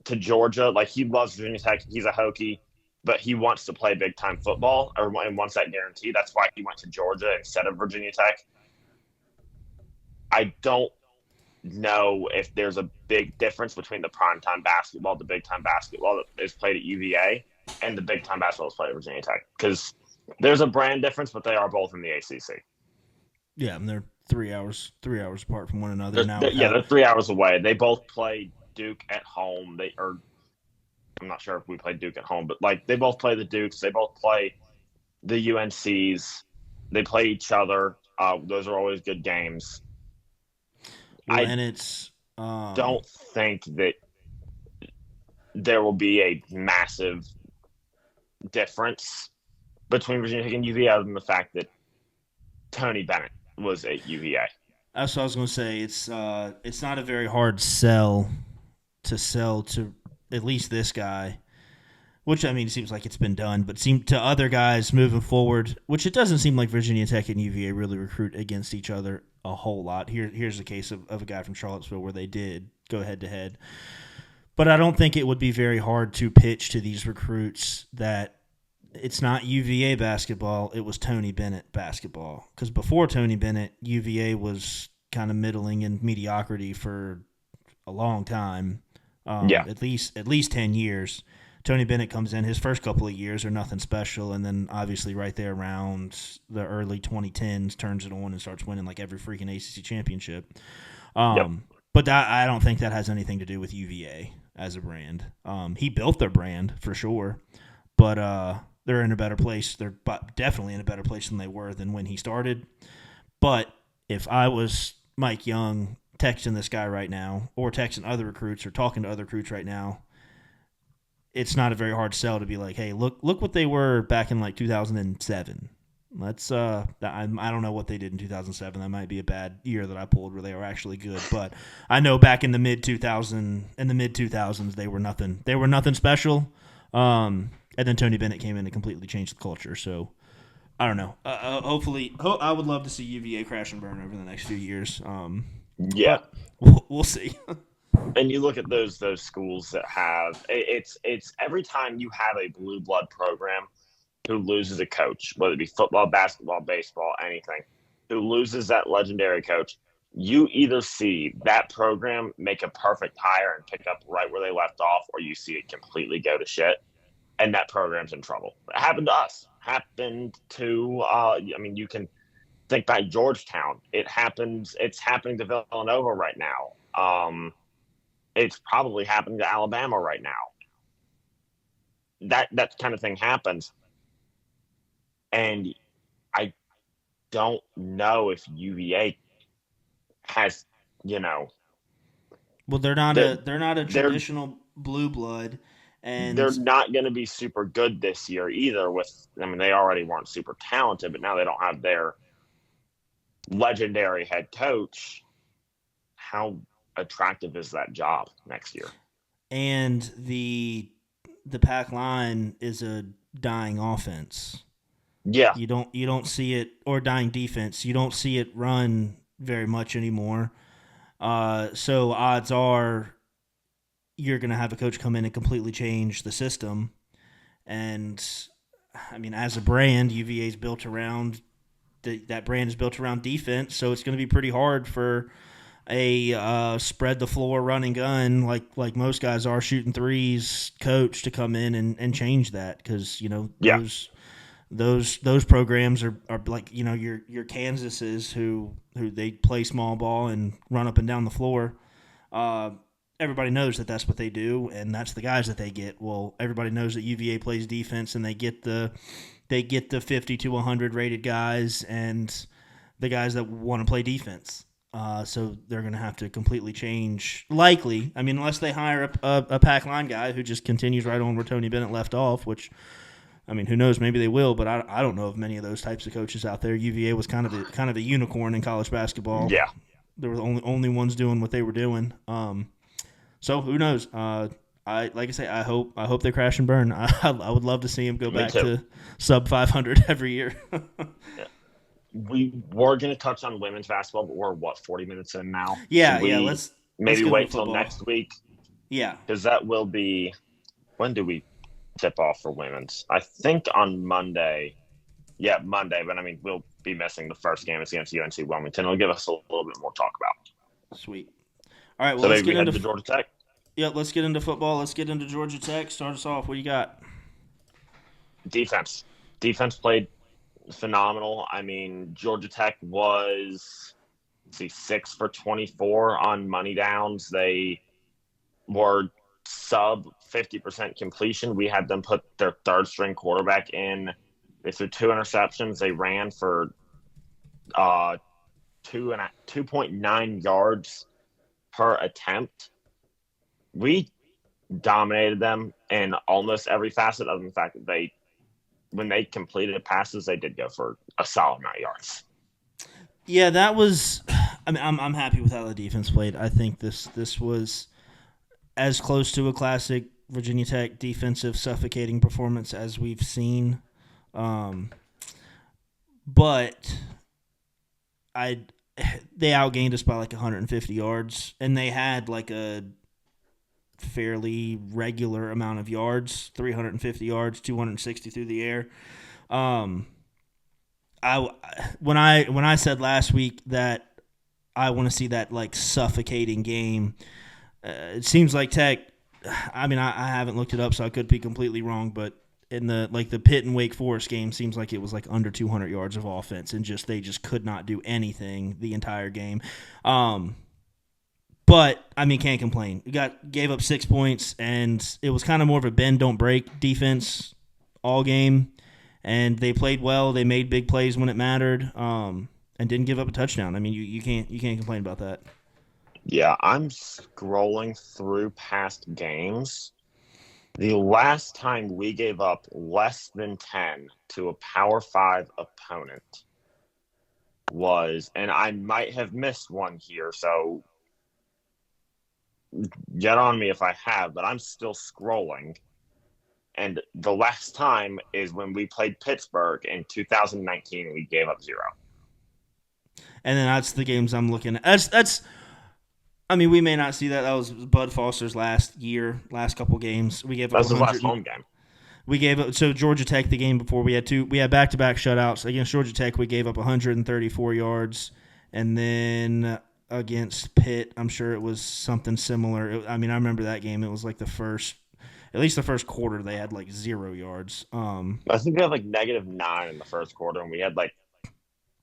to Georgia, like he loves Virginia Tech, he's a Hokie, but he wants to play big time football and wants that guarantee. That's why he went to Georgia instead of Virginia Tech. I don't know if there's a big difference between the primetime basketball, the big time basketball that is played at UVA, and the big time basketball that's played at Virginia Tech. Because there's a brand difference, but they are both in the ACC. Yeah, and they're 3 hours apart from one another now. They're 3 hours away. They both play Duke at home. I'm not sure if we play Duke at home, but like they both play the Dukes. They both play the UNCs. They play each other. Those are always good games. Well, and it's don't think that there will be a massive difference between Virginia Tech and UVA, other than the fact that Tony Bennett was at UVA. That's what I was going to say. It's not a very hard sell to at least this guy, which I mean, it seems like it's been done, but to other guys moving forward, which it doesn't seem like Virginia Tech and UVA really recruit against each other a whole lot. Here's the case of a guy from Charlottesville where they did go head to head. But I don't think it would be very hard to pitch to these recruits that it's not UVA basketball, it was Tony Bennett basketball. Because before Tony Bennett, UVA was kind of middling in mediocrity for a long time. At least 10 years. Tony Bennett comes in, his first couple of years are nothing special, and then obviously right there around the early 2010s turns it on and starts winning like every freaking ACC championship. But I don't think that has anything to do with UVA as a brand. He built their brand for sure, but they're in a better place. They're definitely in a better place than they were than when he started. But if I was Mike Young texting this guy right now, or texting other recruits, or talking to other recruits right now, it's not a very hard sell to be like, hey, look what they were back in like 2007. Let's I don't know what they did in 2007. That might be a bad year that I pulled where they were actually good, but I know back in the mid 2000s they were nothing. They were nothing special. And then Tony Bennett came in and completely changed the culture. So I don't know. Hopefully, I would love to see UVA crash and burn over the next few years. We'll see. And you look at those schools that have it's every time you have a blue blood program who loses a coach, whether it be football, basketball, baseball, anything, who loses that legendary coach, you either see that program make a perfect hire and pick up right where they left off, or you see it completely go to shit, and that program's in trouble. It happened to us. Happened to you can think back Georgetown. It's happening to Villanova right now. It's probably happening to Alabama right now. That kind of thing happens. And I don't know if UVA has, Well, they're not a traditional blue blood, and they're not going to be super good this year either. They already weren't super talented, but now they don't have their legendary head coach. How attractive is that job next year? And the pack line is a dying offense. Yeah. You don't see it, or dying defense. You don't see it run very much anymore. So odds are you're going to have a coach come in and completely change the system. And as a brand, UVA is built around that brand is built around defense. So it's going to be pretty hard for spread the floor run and gun like most guys are shooting threes coach to come in and change that, because Yeah. those programs are like your Kansases who they play small ball and run up and down the floor. Everybody knows that that's what they do, and that's the guys that they get. Well, everybody knows that UVA plays defense, and they get the 50 to 100 rated guys and the guys that want to play defense. So they're going to have to completely change, likely. I mean, unless they hire a pack line guy who just continues right on where Tony Bennett left off, which, I mean, who knows? Maybe they will, but I don't know of many of those types of coaches out there. UVA was kind of a unicorn in college basketball. Yeah. They were the only ones doing what they were doing. So who knows? I hope they crash and burn. I would love to see them go back to sub 500 every year. Yeah. We were going to touch on women's basketball, but we're 40 minutes in now? Yeah. Let's wait till next week. Yeah, because that will be, when do we tip off for women's? I think on Monday. Yeah, Monday. But I mean, we'll be missing the first game. It's against UNC Wilmington. It'll give us a little bit more talk about. Sweet. All right. Well, so let's maybe get we into head to Georgia Tech. Yeah, let's get into football. Let's get into Georgia Tech. Start us off. What do you got? Defense played phenomenal. I mean, Georgia Tech was 6 for 24 on money downs. They were sub 50% completion. We had them put their third string quarterback in. They threw 2 interceptions. They ran for 2.9 yards per attempt. We dominated them in almost every facet, other than the fact that when they completed passes, they did go for a solid amount of yards. Yeah, that was. I mean, I'm happy with how the defense played. I think this was as close to a classic Virginia Tech defensive suffocating performance as we've seen. But they outgained us by like 150 yards, and they had like a fairly regular amount of yards, 350 yards, 260 through the air. When I said last week that I want to see that like suffocating game, it seems like Tech. I mean, I haven't looked it up, so I could be completely wrong, but in the Pitt and Wake Forest game, seems like it was like under 200 yards of offense, and they just could not do anything the entire game. But I mean, can't complain. We gave up 6 points, and it was kind of more of a bend don't break defense all game, and they played well. They made big plays when it mattered, and didn't give up a touchdown. I mean, you can't complain about that. Yeah, I'm scrolling through past games. The last time we gave up less than 10 to a Power 5 opponent was, and I might have missed one here, so get on me if I have, but I'm still scrolling. And the last time is when we played Pittsburgh in 2019, we gave up 0. And then that's the games I'm looking at. That's I mean, we may not see that. That was Bud Foster's last couple games. We gave up. That was his last home game. We gave up. So Georgia Tech, the game before, we had back-to-back shutouts against Georgia Tech. We gave up 134 yards, and then against Pitt, I'm sure it was something similar. I mean, I remember that game. It was like at least the first quarter, they had like 0 yards. I think they had like -9 in the first quarter, and we had like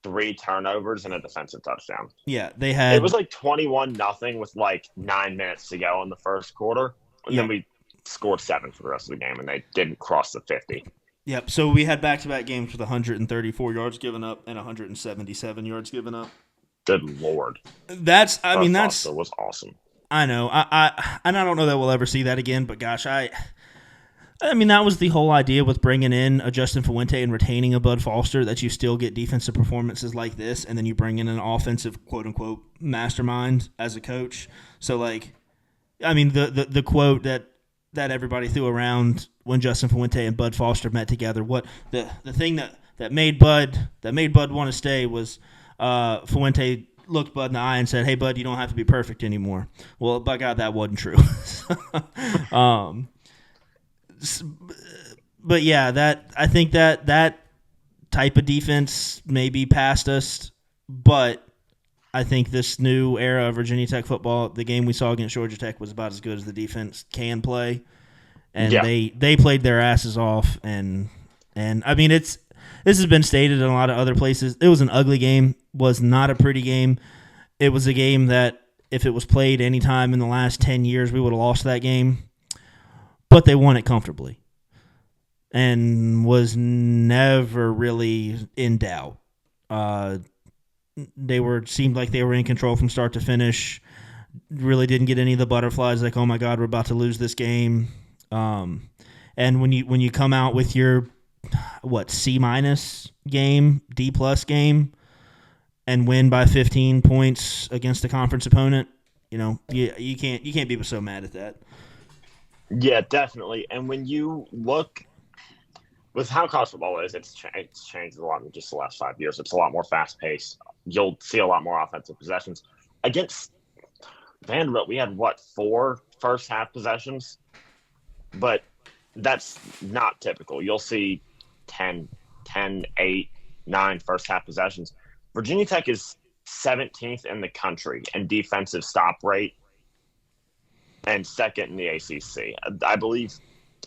3 turnovers and a defensive touchdown. Yeah, they had. It was like 21-0 with like 9 minutes to go in the first quarter, and then we scored 7 for the rest of the game, and they didn't cross the 50. Yep. So we had back-to-back games with 134 yards given up and 177 yards given up. Good Lord. That was awesome. I know. I don't know that we'll ever see that again, but gosh, I mean, that was the whole idea with bringing in a Justin Fuente and retaining a Bud Foster, that you still get defensive performances like this, and then you bring in an offensive quote-unquote mastermind as a coach. So, like, I mean, the quote that everybody threw around when Justin Fuente and Bud Foster met together, what the thing that made Bud want to stay was Fuente looked Bud in the eye and said, "Hey, Bud, you don't have to be perfect anymore." Well, by God, that wasn't true. But yeah, I think that type of defense may be past us, but I think this new era of Virginia Tech football, the game we saw against Georgia Tech was about as good as the defense can play, and Yeah. they played their asses off. And I mean, this has been stated in a lot of other places. It was an ugly game, was not a pretty game. It was a game that if it was played any time in the last 10 years, we would have lost that game. But they won it comfortably and was never really in doubt. Seemed like they were in control from start to finish. Really didn't get any of the butterflies like, oh my God, we're about to lose this game. And when you come out with your C- game, D+ game, and win by 15 points against a conference opponent, you can't be so mad at that. Yeah, definitely. And when you look with how college football is, it's changed a lot in just the last 5 years. It's a lot more fast paced. You'll see a lot more offensive possessions. Against Vanderbilt, we had 4 first half possessions, but that's not typical. You'll see 10, 8, 9 first half possessions. Virginia Tech is 17th in the country in defensive stop rate and second in the ACC.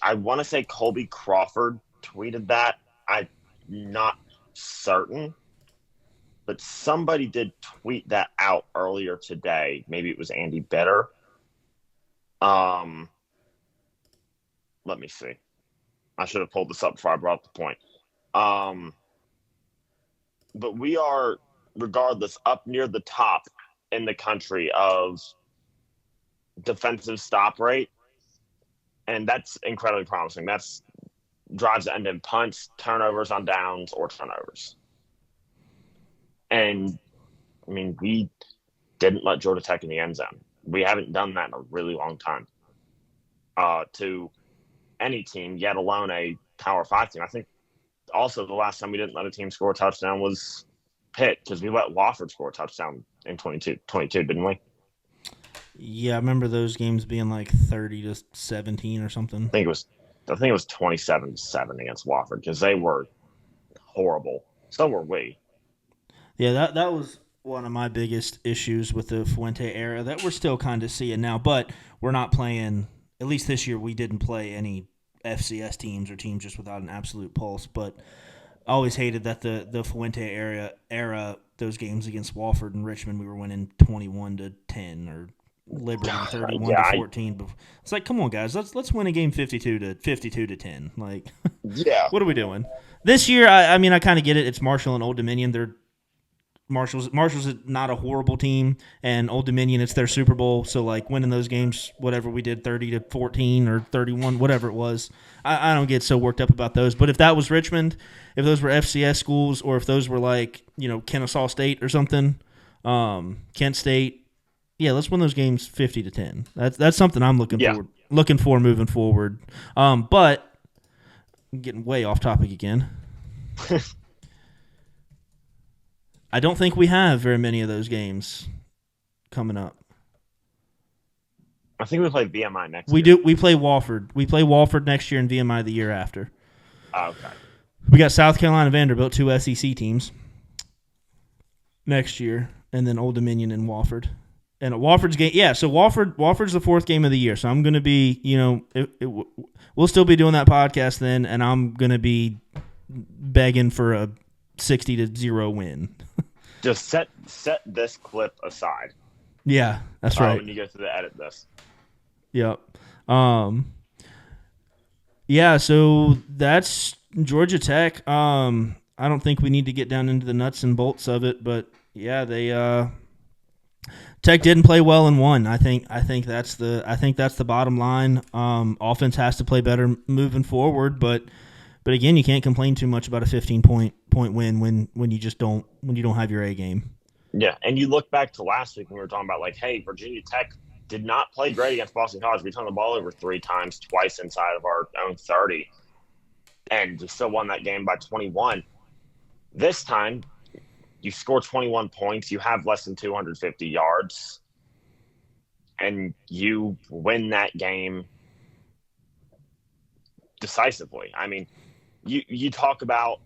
I want to say Colby Crawford tweeted that. I'm not certain, but somebody did tweet that out earlier today. Maybe it was Andy Bitter. Let me see. I should have pulled this up before I brought up the point. But we are, regardless, up near the top in the country of defensive stop rate, and that's incredibly promising. That's drives that end in punts, turnovers on downs, or turnovers. And, I mean, we didn't let Georgia Tech in the end zone. We haven't done that in a really long time to any team, yet alone a Power 5 team. I think also the last time we didn't let a team score a touchdown was Pitt, because we let Wofford score a touchdown in 22, didn't we? Yeah, I remember those games being like 30-17 or something. I think it was 27-7 against Wofford, because they were horrible. So were we. Yeah, that was one of my biggest issues with the Fuente era that we're still kind of seeing now, but we're not playing, at least this year, we didn't play any FCS teams or teams just without an absolute pulse, but I always hated that the Fuente era, those games against Wofford and Richmond, we were winning 21-10 or Liberty 31-14. But it's like, come on, guys, let's win a game 52-10. Like, yeah, what are we doing this year? I mean, I kind of get it. It's Marshall and Old Dominion. Marshall's not a horrible team, and Old Dominion, it's their Super Bowl. So like winning those games, whatever we did, 30-14 or 31, whatever it was, I don't get so worked up about those. But if that was Richmond, if those were FCS schools, or if those were like Kennesaw State or something, Kent State. Yeah, let's win those games 50-10. That's something I'm looking for moving forward. But I'm getting way off topic again. I don't think we have very many of those games coming up. I think we play VMI next year. do. We play Wofford. We play Wofford next year and VMI the year after. Oh, okay. We got South Carolina, Vanderbilt, 2 SEC teams next year, and then Old Dominion and Wofford. And Wofford's game, yeah. So Wofford's the 4th game of the year. So I'm going to be, we'll still be doing that podcast then, and I'm going to be begging for a 60-0 win. Just set this clip aside. Yeah, that's right. When you go through the edit this. Yep. Yeah. So that's Georgia Tech. I don't think we need to get down into the nuts and bolts of it, but yeah, they. Tech didn't play well and won. I think that's the bottom line. Offense has to play better moving forward, but again, you can't complain too much about a 15-point win when you don't have your A game. Yeah, and you look back to last week when we were talking about, like, hey, Virginia Tech did not play great against Boston College. We turned the ball over 3 times, twice inside of our own 30, and still won that game by 21. This time, you score 21 points, you have less than 250 yards, and you win that game decisively. I mean, you talk about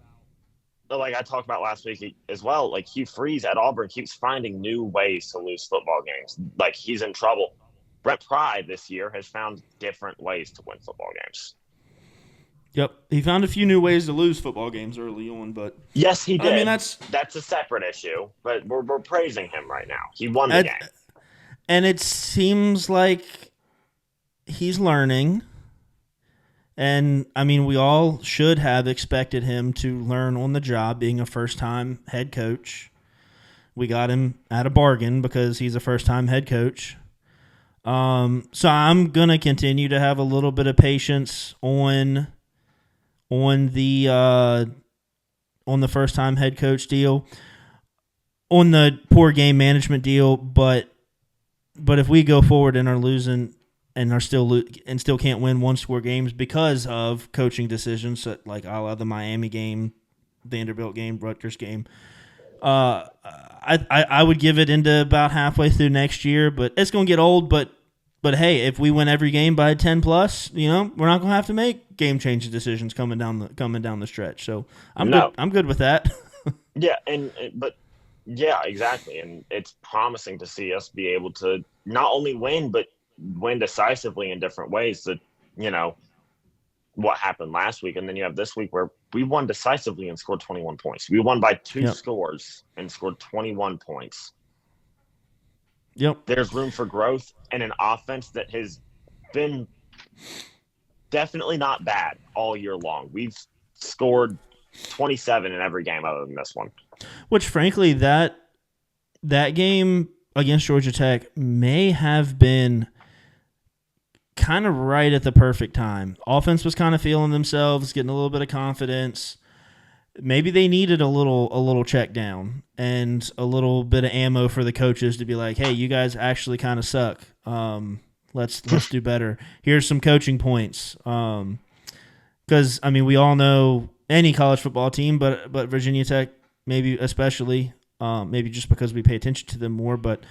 like I talked about last week as well, like Hugh Freeze at Auburn keeps finding new ways to lose football games. Like he's in trouble. Brett Pry this year has found different ways to win football games. Yep, he found a few new ways to lose football games early on, but Yes, he I mean did. That's a separate issue, but we're praising him right now. He won the game. And it seems like he's learning. And I mean, we all should have expected him to learn on the job, being a first-time head coach. We got him at a bargain because he's a first-time head coach. So I'm gonna continue to have a little bit of patience on the first-time head coach deal, on the poor game management deal. But if we go forward and are losing and are still can't win one-score games because of coaching decisions, like a la the Miami game, Vanderbilt game, Rutgers game, I would give it into about halfway through next year. But it's going to get old. But hey, if we win every game by 10 plus, we're not going to have to make game-changing decisions coming down the stretch. So I'm good with that. Yeah, but yeah, exactly. And it's promising to see us be able to not only win, but win decisively in different ways. That, what happened last week. And then you have this week where we won decisively and scored 21 points. We won by 2 scores and scored 21 points. Yep. There's room for growth and an offense that has been definitely not bad all year long. We've scored 27 in every game other than this one. Which, frankly, that game against Georgia Tech may have been kind of right at the perfect time. Offense was kind of feeling themselves, getting a little bit of confidence. Maybe they needed a little check down and a little bit of ammo for the coaches to be like, hey, you guys actually kind of suck. Let's do better. Here's some coaching points. Because I mean, we all know any college football team, but Virginia Tech maybe especially, maybe just because we pay attention to them more, but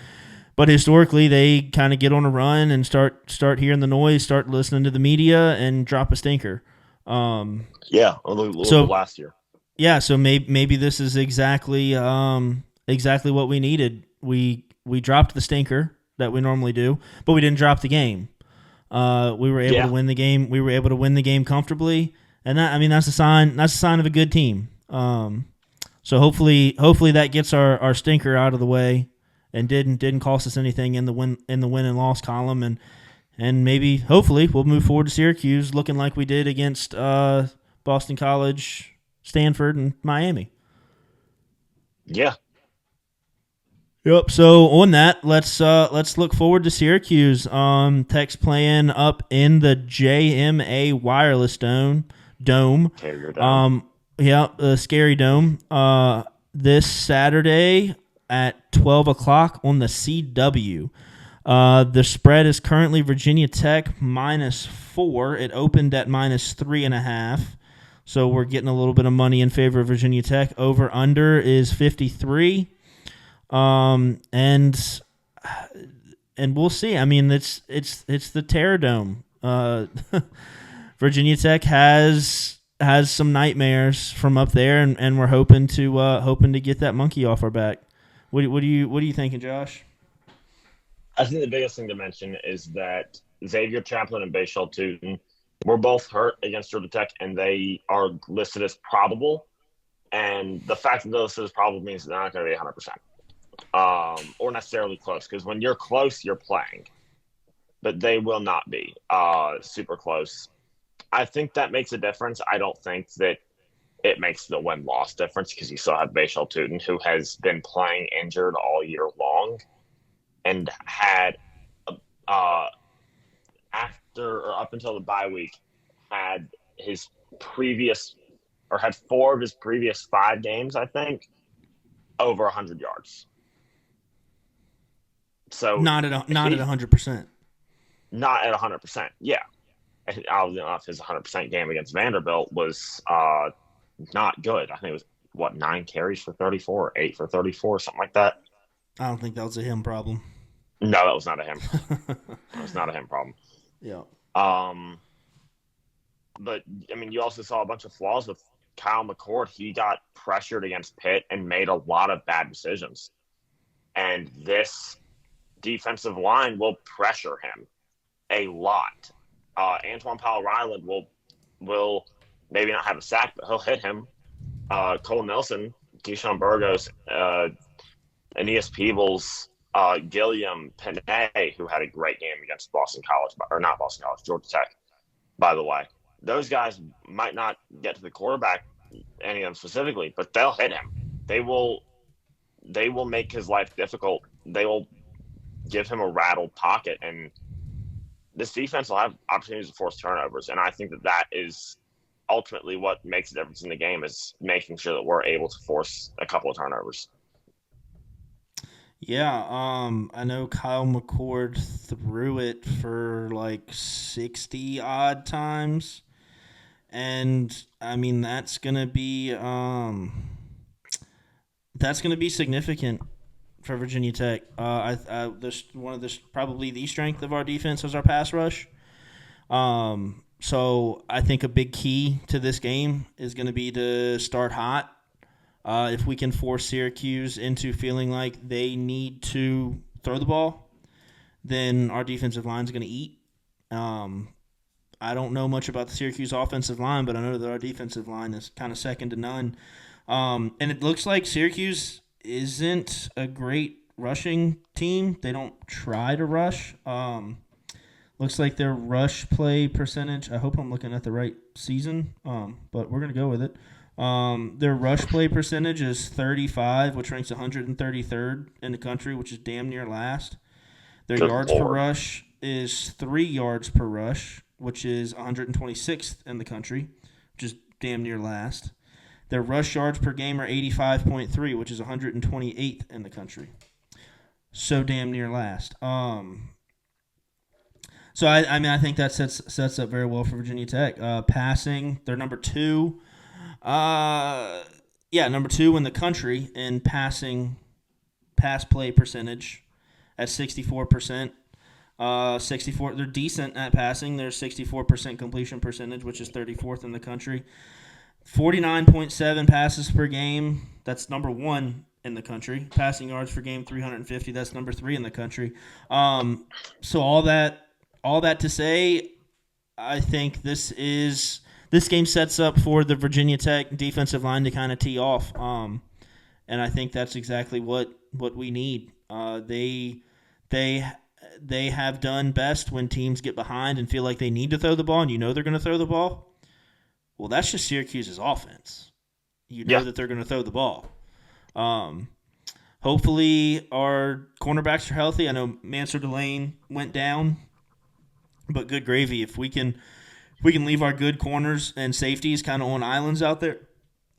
historically they kind of get on a run and start hearing the noise, start listening to the media, and drop a stinker. So last year. Yeah, so maybe this is exactly what we needed. We dropped the stinker that we normally do, but we didn't drop the game. We were able to win the game. We were able to win the game comfortably, and that's a sign. That's a sign of a good team. So hopefully that gets our stinker out of the way and didn't cost us anything in the win and loss column, and maybe hopefully we'll move forward to Syracuse looking like we did against Boston College, Stanford, and Miami. Yeah. Yep. So on that, let's look forward to Syracuse. Tech's playing up in the JMA Wireless Dome. Carrier Dome. The Scary Dome. This Saturday at 12 o'clock on the CW. The spread is currently Virginia Tech -4. It opened at -3.5. So we're getting a little bit of money in favor of Virginia Tech. Over under is 53. And we'll see. I mean, it's the Terror Dome. Virginia Tech has some nightmares from up there, and we're hoping to get that monkey off our back. What are you thinking, Josh? I think the biggest thing to mention is that Xavier Chaplin and Bayshall Tootin were both hurt against Georgia Tech, and they are listed as probable. And the fact that they're listed as probable means they're not going to be 100%, or necessarily close. Because when you're close, you're playing, but they will not be super close. I think that makes a difference. I don't think that it makes the win-loss difference because you still have Bayshall Tootin, who has been playing injured all year long and had after or up until the bye week had his previous or had 4 of his previous 5 games, I think, over 100 yards. So not at 100%. Not at 100%. Yeah. I don't know if his 100% game against Vanderbilt was not good. I think it was 9 carries for 34, 8 for 34, something like that. I don't think that was a him problem. No, that was not a him. That was not a him problem. Yeah. But I mean, you also saw a bunch of flaws with Kyle McCord, he got pressured against Pitt and made a lot of bad decisions. And this defensive line will pressure him a lot. Antoine Powell-Ryland will maybe not have a sack, but he'll hit him. Cole Nelson, Keyshawn Burgos, Aeneas Peebles, Gilliam, Panay, who had a great game against Boston College, or not Boston College, Georgia Tech, by the way. Those guys might not get to the quarterback, any of them specifically, but they'll hit him. They will make his life difficult. They will give him a rattled pocket, and this defense will have opportunities to force turnovers. And I think that is ultimately what makes a difference in the game, is making sure that we're able to force a couple of turnovers. Yeah, I know Kyle McCord threw it for like 60 odd times. And I mean that's gonna be significant for Virginia Tech. This one of probably the strength of our defense is our pass rush. So I think a big key to this game is going to be to start hot. If we can force Syracuse into feeling like they need to throw the ball, then our defensive line is going to eat. I don't know much about the Syracuse offensive line, but I know that our defensive line is kind of second to none. And it looks like Syracuse isn't a great rushing team. They don't try to rush. Looks like their rush play percentage, I hope I'm looking at the right season, but we're going to go with it. Their rush play percentage is 35, which ranks 133rd in the country, which is damn near last. Their yards per rush is 3 yards per rush, which is 126th in the country, which is damn near last. Their rush yards per game are 85.3, which is 128th in the country. So damn near last. So I think that sets up very well for Virginia Tech. Passing, they're number 2. Number 2 in the country in pass play percentage at 64%. 64. They're decent at passing. They're 64% completion percentage, which is 34th in the country. 49.7 passes per game. That's number 1 in the country. Passing yards per game, 350. That's number 3 in the country. So all that to say, I think this game sets up for the Virginia Tech defensive line to kind of tee off. And I think that's exactly what we need. They have done best when teams get behind and feel like they need to throw the ball, and you know they're going to throw the ball. Well, that's just Syracuse's offense. You know that they're going to throw the ball. Hopefully our cornerbacks are healthy. I know Mansur Delane went down, but good gravy. If we can leave our good corners and safeties kind of on islands out there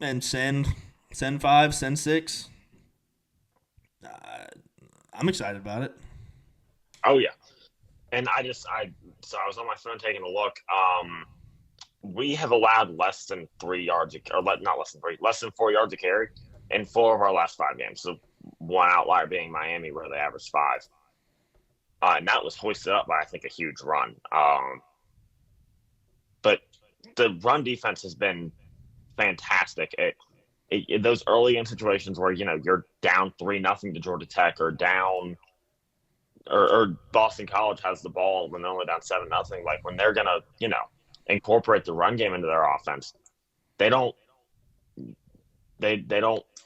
and send 5, send 6, I'm excited about it. Oh yeah, and I was on my phone taking a look. We have allowed less than 3 yards, or not less than 3, less than 4 yards a carry in 4 of our last 5 games. So one outlier being Miami, where they averaged 5. And that was hoisted up by, I think, a huge run. But the run defense has been fantastic. Those early in situations where, you're down 3-0 to Georgia Tech, or down, or Boston College has the ball when they're only down 7-0, like when they're going to, incorporate the run game into their offense, they don't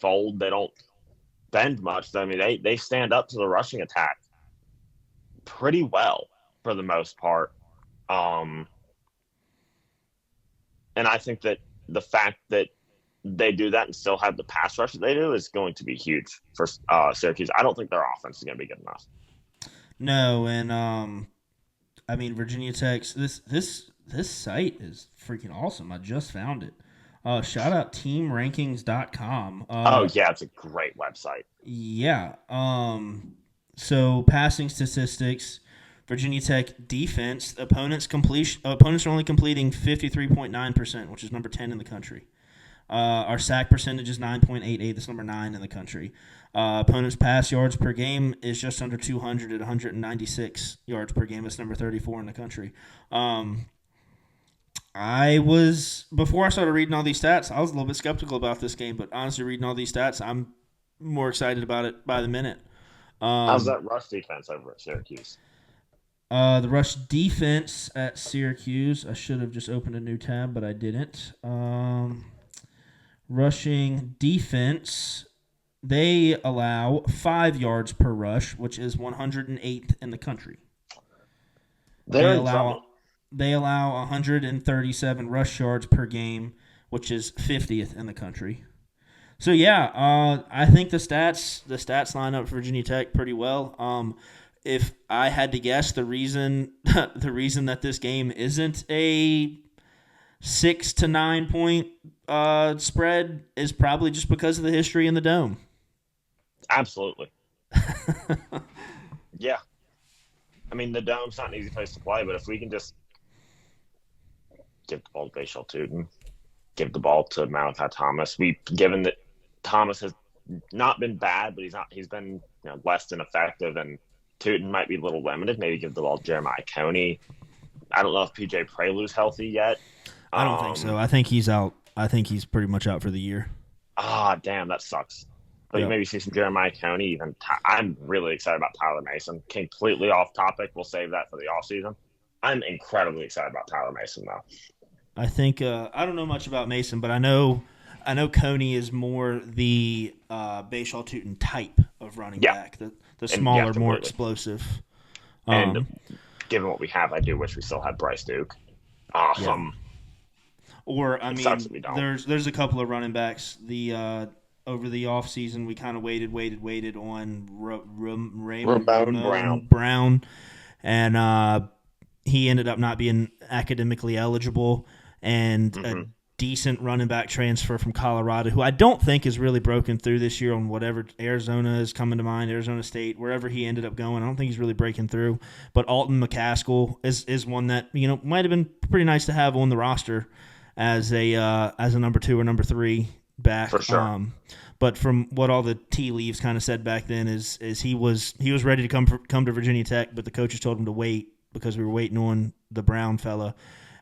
fold, they don't bend much. I mean, they stand up to the rushing attack pretty well for the most part. And I think that the fact that they do that and still have the pass rush that they do is going to be huge for Syracuse. I don't think their offense is going to be good enough. No, and I mean Virginia Tech's this site is freaking awesome. I just found it. Shout out teamrankings.com. Yeah, it's a great website. Yeah. So passing statistics, Virginia Tech defense, opponents are only completing 53.9%, which is number 10 in the country. Our sack percentage is 9.88. That's number 9 in the country. Opponents' pass yards per game is just under 200 at 196 yards per game. That's number 34 in the country. Before I started reading all these stats, I was a little bit skeptical about this game, but honestly, reading all these stats, I'm more excited about it by the minute. How's Um, that rush defense over at Syracuse? the rush defense at Syracuse, I should have just opened a new tab, but I didn't. Rushing defense, they allow 5 yards per rush, which is 108th in the country. They're in trouble. They allow 137 rush yards per game, which is 50th in the country. So yeah, I think the stats line up for Virginia Tech pretty well. If I had to guess, the reason that this game isn't a 6 to 9 point spread is probably just because of the history in the dome. Absolutely. Yeah. I mean, the dome's not an easy place to play, but if we can just give the ball to Bashal Tootin, give the ball to Malachi Thomas, given that Thomas has not been bad, but he's been less than effective, and Tootin might be a little limited. Maybe give the ball to Jeremiah Coney. I don't know if PJ Prelu's healthy yet. I don't think so. I think he's out. I think he's pretty much out for the year. Damn, that sucks. But you maybe see some Jeremiah Coney. Even I'm really excited about Tyler Mason. Completely off topic. We'll save that for the offseason. I'm incredibly excited about Tyler Mason, though. I think I don't know much about Mason, but I know Coney is more the Bashal Tootin type of running back, the smaller, more explosive. And given what we have, I do wish we still had Bryce Duke. Or I mean, there's a couple of running backs. Over the offseason, we kind of waited on Ramon Brown, and he ended up not being academically eligible, and a decent running back transfer from Colorado, who I don't think has really broken through this year on whatever Arizona is coming to mind, Arizona State, wherever he ended up going. I don't think he's really breaking through. But Alton McCaskill is one that might have been pretty nice to have on the roster as a number 2 or number 3 back. For sure. But from what all the tea leaves kind of said back then is he was ready to come to Virginia Tech, but the coaches told him to wait because we were waiting on the Brown fella,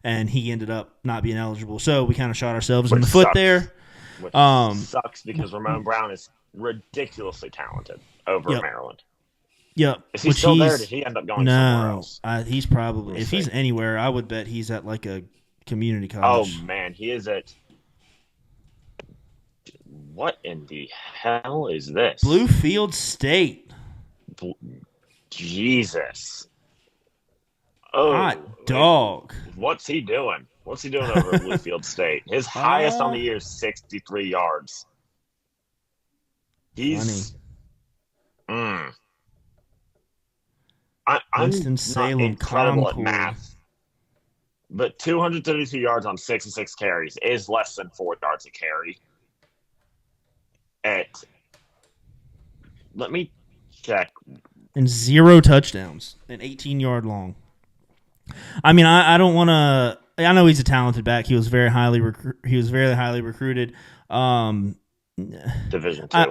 and he ended up not being eligible. So we kind of shot ourselves in the foot there. Which sucks because Ramon Brown is ridiculously talented over Maryland. Yep. Is he still there? Did he end up going somewhere else? He's probably if he's anywhere, I would bet he's at like a community college. Oh man, he is at. What in the hell is this? Bluefield State. Jesus. Oh, hot dog. What's he doing? What's he doing over at Bluefield State? His highest on the year is 63 yards. He's. I'm Winston-Salem, not incredible at math, but 232 yards on 66 carries is less than 4 yards a carry. Let me check. And 0 touchdowns, and 18-yard long. I mean, I don't want to. I know he's a talented back. He was very highly recruited. Division II.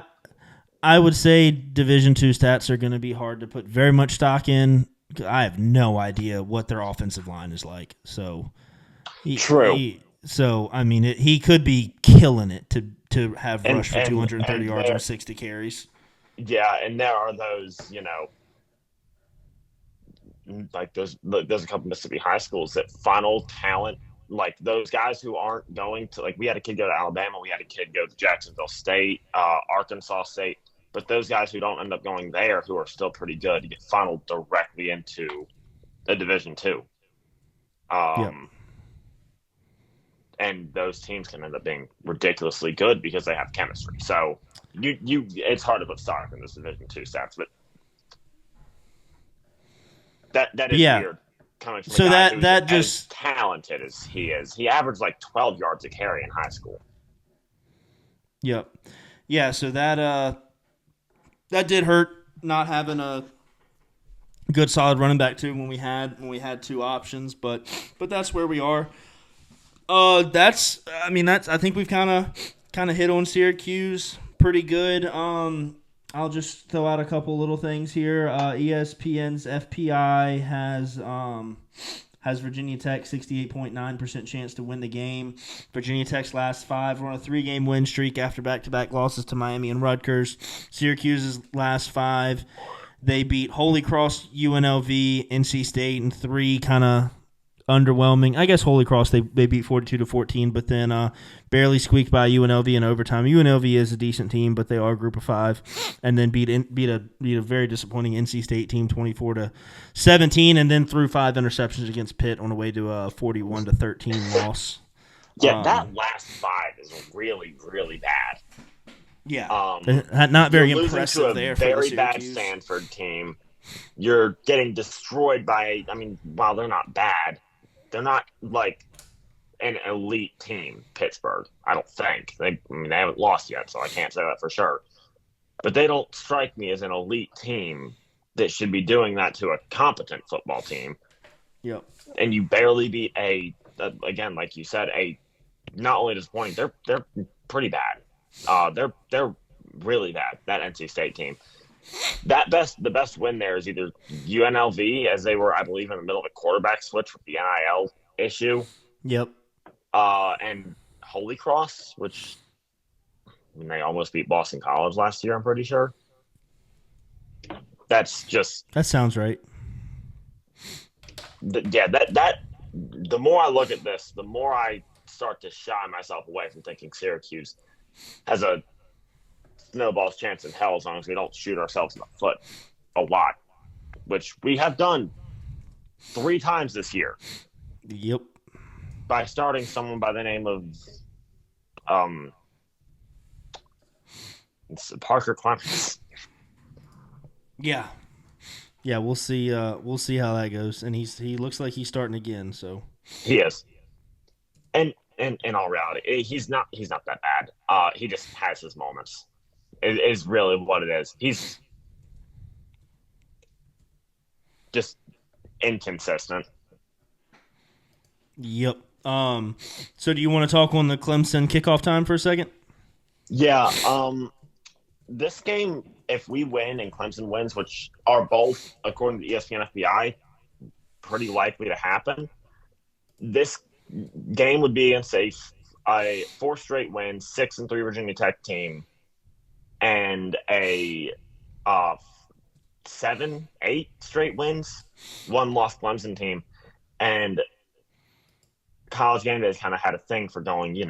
I would say Division II stats are going to be hard to put very much stock in. I have no idea what their offensive line is like. So, true. So I mean, he could be killing it to have rushed for 230 yards on 60 carries. Yeah, and there are those, like there's a couple Mississippi high schools that funnel talent, like those guys who aren't going to, like we had a kid go to Alabama, we had a kid go to Jacksonville State, Arkansas State, but those guys who don't end up going there, who are still pretty good, get funneled directly into a Division II. And those teams can end up being ridiculously good because they have chemistry. So it's hard to put stock in this Division II stats, but that is weird coming from a guy who's as talented as he is. He averaged like 12 yards a carry in high school. Yep. Yeah, so that did hurt not having a good solid running back too when we had 2 options, but that's where we are. I think we've kind of hit on Syracuse pretty good. I'll just throw out a couple little things here. ESPN's FPI has Virginia Tech 68.9% chance to win the game. Virginia Tech's last 5 were on a 3-game win streak after back-to-back losses to Miami and Rutgers. Syracuse's last 5, they beat Holy Cross, UNLV, NC State, and 3 kind of underwhelming. I guess Holy Cross they beat 42-14, but then barely squeaked by UNLV in overtime. UNLV is a decent team, but they are a group of 5, and then beat a very disappointing NC State team 24-17, and then threw 5 interceptions against Pitt on the way to a 41-13 loss. Yeah, that last 5 is really, really bad. Yeah, not very you're impressive losing to there a for the very bad Syracuse. Stanford team. You're getting destroyed by. I mean, while they're not bad, they're not like an elite team. Pittsburgh, I don't think they haven't lost yet, so I can't say that for sure. But they don't strike me as an elite team that should be doing that to a competent football team. Yep. And you barely beat again, like you said, not only disappointing, they're pretty bad. They're really bad. That NC State team. The best win there is either UNLV, as they were, I believe, in the middle of a quarterback switch with the NIL issue. Yep. And Holy Cross, which they almost beat Boston College last year, I'm pretty sure. That sounds right. The more I look at this, the more I start to shy myself away from thinking Syracuse has a snowball's chance in hell as long as we don't shoot ourselves in the foot a lot, which we have done 3 times this year. Yep. By starting someone by the name of Parker Clemens. Yeah, we'll see how that goes, and he looks like he's starting again. So he is, and in all reality, he's not that bad. He just has his moments. It is really what it is. He's just inconsistent. Yep. So do you want to talk on the Clemson kickoff time for a second? Yeah. This game, if we win and Clemson wins, which are both, according to ESPN FBI, pretty likely to happen, this game would be against a 4 straight wins, 6-3 Virginia Tech team, and a 7-8 straight wins, 1 lost Clemson team. And College Game Day has kind of had a thing for going,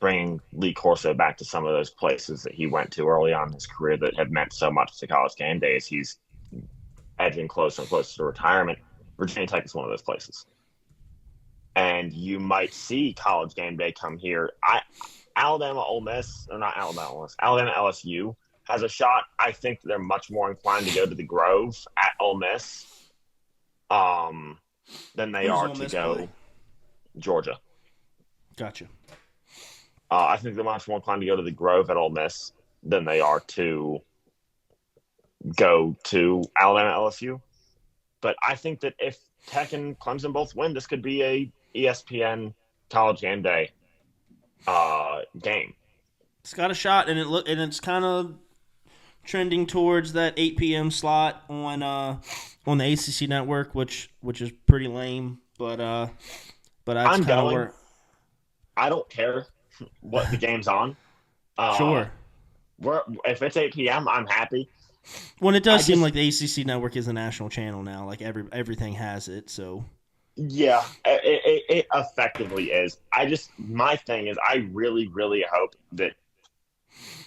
bringing Lee Corso back to some of those places that he went to early on in his career that had meant so much to College Game Day as he's edging closer and closer to retirement. Virginia Tech is one of those places. And you might see College Game Day come here. Alabama LSU has a shot. I think they're much more inclined to go to the Grove at Ole Miss than they are to go play? Georgia. Gotcha. I think they're much more inclined to go to the Grove at Ole Miss than they are to go to Alabama LSU. But I think that if Tech and Clemson both win, this could be a ESPN College Game Day game. It's got a shot, and it's kind of trending towards that 8 p.m. slot on the ACC network, which is pretty lame, but I'm going. I don't care what the game's on. Sure. If it's 8 p.m., I'm happy. Well, it does seem like the ACC network is a national channel now. Like everything has it, so. Yeah, it effectively is. My thing is, I really, really hope that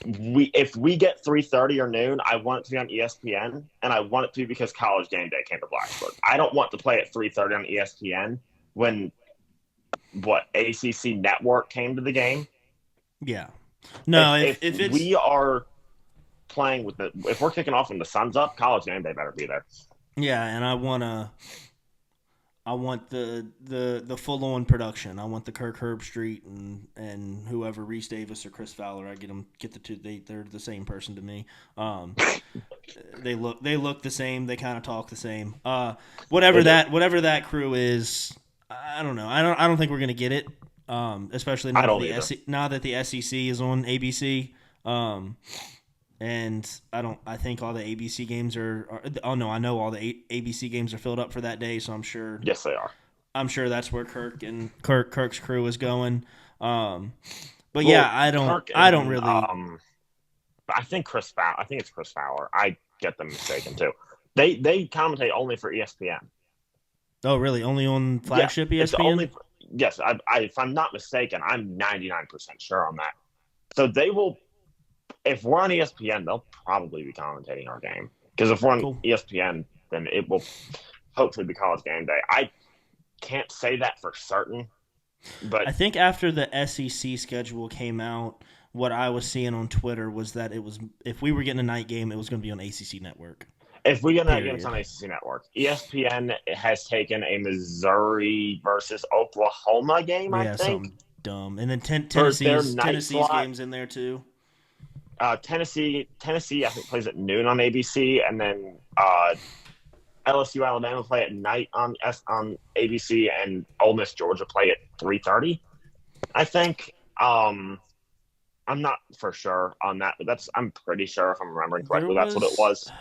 if we get 3:30 or noon, I want it to be on ESPN, and I want it to be because College Game Day came to Blacksburg. I don't want to play at 3:30 on ESPN when ACC Network came to the game. Yeah. No, if we are playing if we're kicking off when the sun's up, College Game Day better be there. Yeah, and I want the full on production. I want the Kirk Herbstreit and whoever, Reese Davis or Chris Fowler. I get the two. They're the same person to me. They look the same. They kind of talk the same. Whatever that crew is, I don't know. I don't think we're gonna get it. Especially now that the SEC is on ABC. And I think all the ABC games are. Oh no, I know all the ABC games are filled up for that day, so I'm sure. Yes, they are. I'm sure that's where Kirk's crew is going. But Well, yeah, I don't Kirk I don't and really. I think Chris Fowler. I think it's Chris Fowler. I get them mistaken too. They commentate only for ESPN. Oh, really? Only on Yeah, flagship it's ESPN? only. Yes, if I'm not mistaken, I'm 99% sure on that. So they will. If we're on ESPN, they'll probably be commentating our game. Because if we're on Cool. ESPN, then it will hopefully be College Game Day. I can't say that for certain, but I think after the SEC schedule came out, what I was seeing on Twitter was that it was if we were getting a night game, it was going to be on ACC Network. if we get that game, it's Period. on ACC Network. ESPN has taken a Missouri versus Oklahoma game, I Yeah, think, something dumb. And then for their night Tennessee's slot. games in there too. Tennessee, I think plays at noon on ABC, and then LSU, Alabama play at night on ABC, and Ole Miss, Georgia play at 3:30. I think. I'm not for sure on that, but I'm pretty sure if I'm remembering There correctly, that's what it was. was.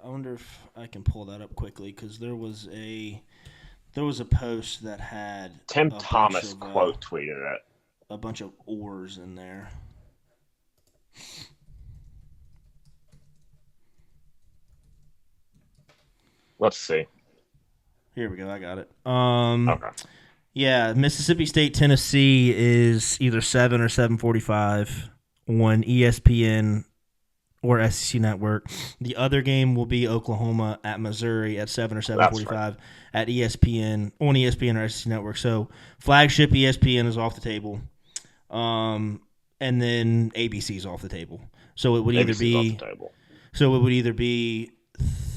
I wonder if I can pull that up quickly because there was a post that had Tim a bunch Thomas of quote tweeted it. a bunch of ors in there. Let's see. Here we go. I got it. Okay. Yeah, Mississippi State, Tennessee is either 7 or 7:45 on ESPN or SEC Network. The other game will be Oklahoma at Missouri at 7 or That's right. 7:45 at ESPN or SEC Network. So flagship ESPN is off the table, and then ABC is off the table. So it would either ABC's off be the table.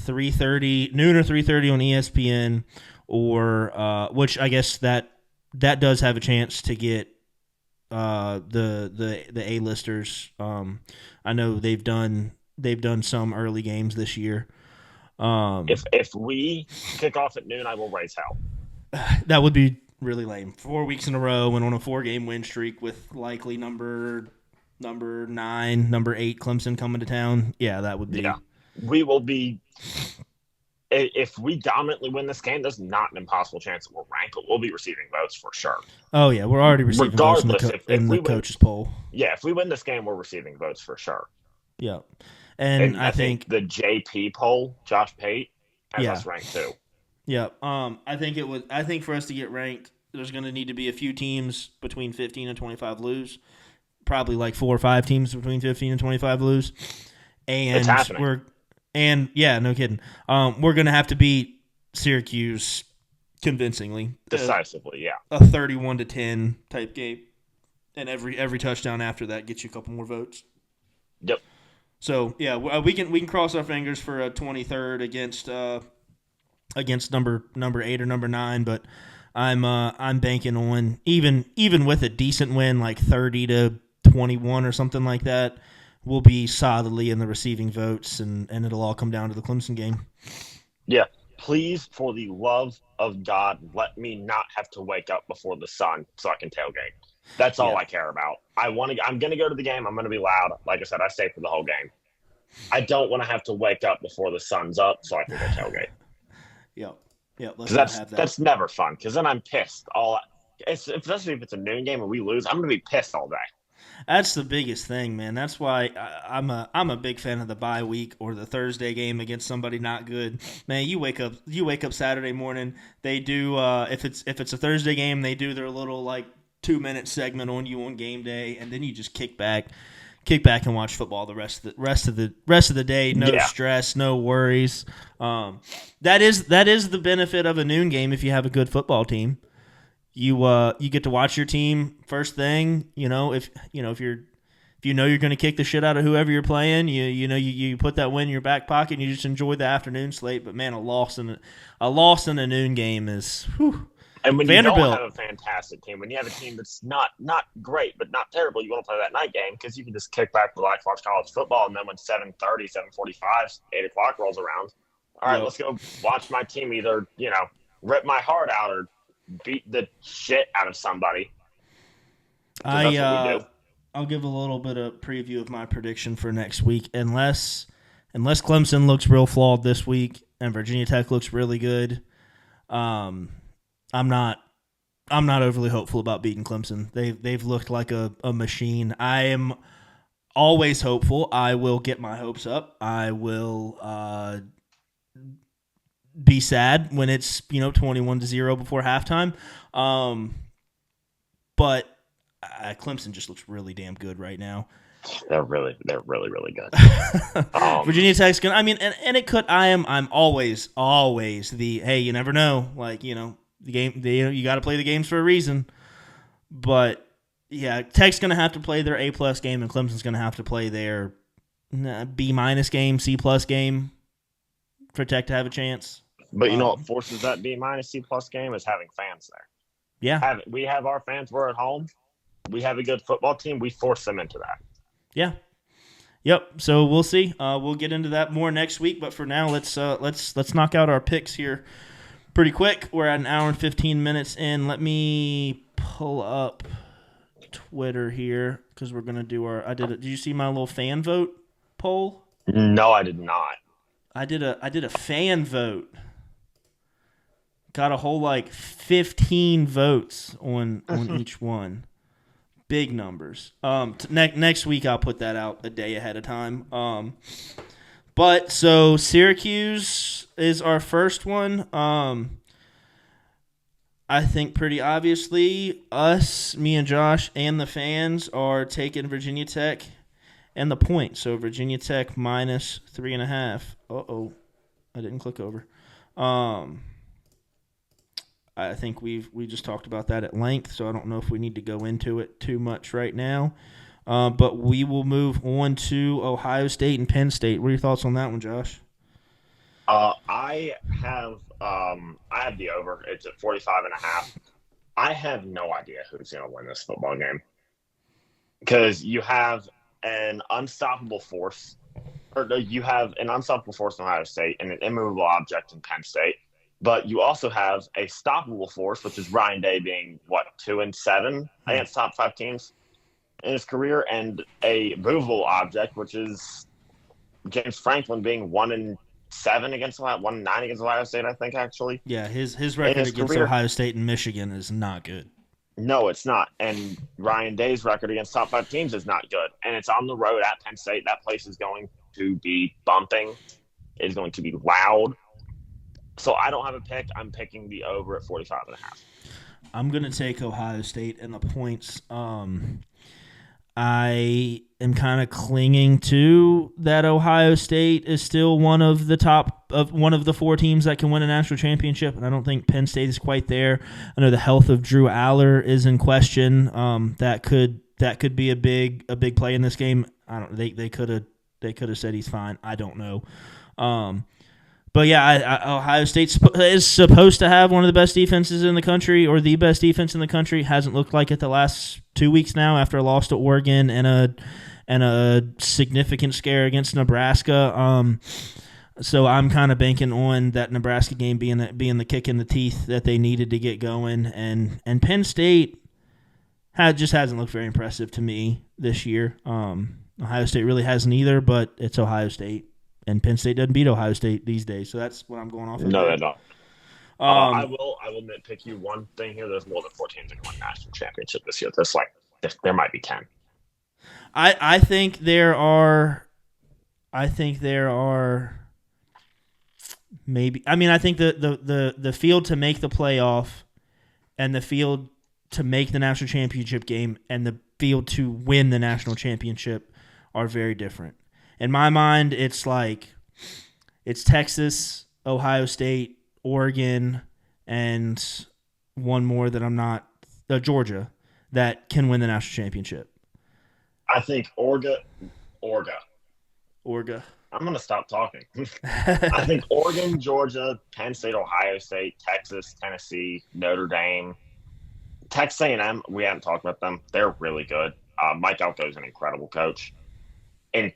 3:30 noon or 3:30 on ESPN, or which I guess that does have a chance to get the A-listers. I know they've done some early games this year. If we kick off at noon, I will raise hell. That would be really lame. 4 weeks in a row and on a 4-game win streak with likely number 9, number 8 Clemson coming to town. Yeah, that would be. Yeah, we will be. If we dominantly win this game, there's not an impossible chance that we'll rank, but we'll be receiving votes for sure. Oh yeah, we're already receiving votes in Regardless, the coaches poll. Yeah, if we win this game, we're receiving votes for sure. Yeah, And I think the JP poll, Josh Pate, has us ranked too. Yeah, I think for us to get ranked, there's going to need to be a few teams between 15 and 25 lose. Probably like 4 or 5 teams between 15 and 25 lose. And it's happening. No kidding. We're going to have to beat Syracuse convincingly, decisively. Yeah, a 31-10 type game, and every touchdown after that gets you a couple more votes. Yep. So yeah, we can cross our fingers for a 23rd against number 8 or number 9, but I'm banking on even with a decent win like 30-21 or something like that, we'll be solidly in the receiving votes, and it'll all come down to the Clemson game. Yeah. Please, for the love of God, let me not have to wake up before the sun so I can tailgate. That's all I care about. I'm going to go to the game. I'm going to be loud. Like I said, I stay for the whole game. I don't want to have to wake up before the sun's up so I can go tailgate. Yep. That's never fun because then I'm pissed. Especially if it's a noon game and we lose, I'm going to be pissed all day. That's the biggest thing, man. That's why I'm a big fan of the bye week or the Thursday game against somebody not good. Man, you wake up Saturday morning. They do if it's a Thursday game, they do their little like 2-minute segment on you on game day, and then you just kick back and watch football the rest of the day. No stress, no worries. That is the benefit of a noon game if you have a good football team. You get to watch your team first thing. If you're going to kick the shit out of whoever you're playing, you put that win in your back pocket and you just enjoy the afternoon slate. But man, a loss in a noon game is. Whew. And when Vanderbilt. You don't have a fantastic team, when you have a team that's not great but not terrible, you want to play that night game because you can just kick back, relax, watch college football, and then when 7:30, 7:45, 8 o'clock rolls around, all right, let's go watch my team either rip my heart out or beat the shit out of somebody. I'll give a little bit of preview of my prediction for next week. Unless Clemson looks real flawed this week and Virginia Tech looks really good, I'm not. I'm not overly hopeful about beating Clemson. They've looked like a machine. I am always hopeful. I will get my hopes up. I will be sad when it's 21-0 before halftime. But Clemson just looks really damn good right now. They're really good. Virginia Tech's gonna. I mean, and it could. I'm always the hey. You never know. Like the game. You got to play the games for a reason. But yeah, Tech's gonna have to play their A+ game, and Clemson's gonna have to play their B- game, C+ game for Tech to have a chance. But what forces that B- C+ game is having fans there. Yeah, we have our fans. We're at home. We have a good football team. We force them into that. Yeah. Yep. So we'll see. We'll get into that more next week. But for now, let's knock out our picks here pretty quick. We're at an hour and 15 minutes in. Let me pull up Twitter here because we're gonna do our. Did you see my little fan vote poll? No, I did not. I did a fan vote. Got a whole 15 votes on each one. Big numbers. Next week I'll put that out a day ahead of time. But so Syracuse is our first one. I think pretty obviously me and Josh and the fans are taking Virginia Tech and the point. So Virginia Tech minus 3.5. Uh-oh. I didn't click over. I think we just talked about that at length, so I don't know if we need to go into it too much right now. But we will move on to Ohio State and Penn State. What are your thoughts on that one, Josh? I have the over. It's at 45.5. I have no idea who's going to win this football game because you have an unstoppable force, you have an unstoppable force in Ohio State and an immovable object in Penn State. But you also have a stoppable force, which is Ryan Day being, 2-7 against top 5 teams in his career, and a movable object, which is James Franklin being 1-7 against 1-9 against Ohio State, I think, actually. Yeah, his record against career, Ohio State and Michigan is not good. No, it's not. And Ryan Day's record against top 5 teams is not good. And it's on the road at Penn State. That place is going to be bumping. It is going to be loud. So I don't have a pick. I'm picking the over at 45.5. I'm going to take Ohio State and the points. I am kind of clinging to that Ohio State is still one of the 4 teams that can win a national championship, and I don't think Penn State is quite there. I know the health of Drew Aller is in question. That could be a big play in this game. I don't. They could have said he's fine. I don't know. But yeah, Ohio State is supposed to have one of the best defenses in the country, or the best defense in the country. Hasn't looked like it the last 2 weeks now after a loss to Oregon and a significant scare against Nebraska. So I'm kind of banking on that Nebraska game being the kick in the teeth that they needed to get going. And Penn State just hasn't looked very impressive to me this year. Ohio State really hasn't either, but it's Ohio State. And Penn State doesn't beat Ohio State these days, so that's what I'm going off of. No, they don't. I will nitpick you one thing here. There's more than 4 teams that can win national championship this year. There might be 10. I think there are maybe. I mean, I think the field to make the playoff and the field to make the national championship game and the field to win the national championship are very different. In my mind, it's Texas, Ohio State, Oregon, and one more that I'm not Georgia that can win the national championship. I think Orga. I'm going to stop talking. I think Oregon, Georgia, Penn State, Ohio State, Texas, Tennessee, Notre Dame, Texas A&M. We haven't talked about them. They're really good. Mike Elko is an incredible coach. And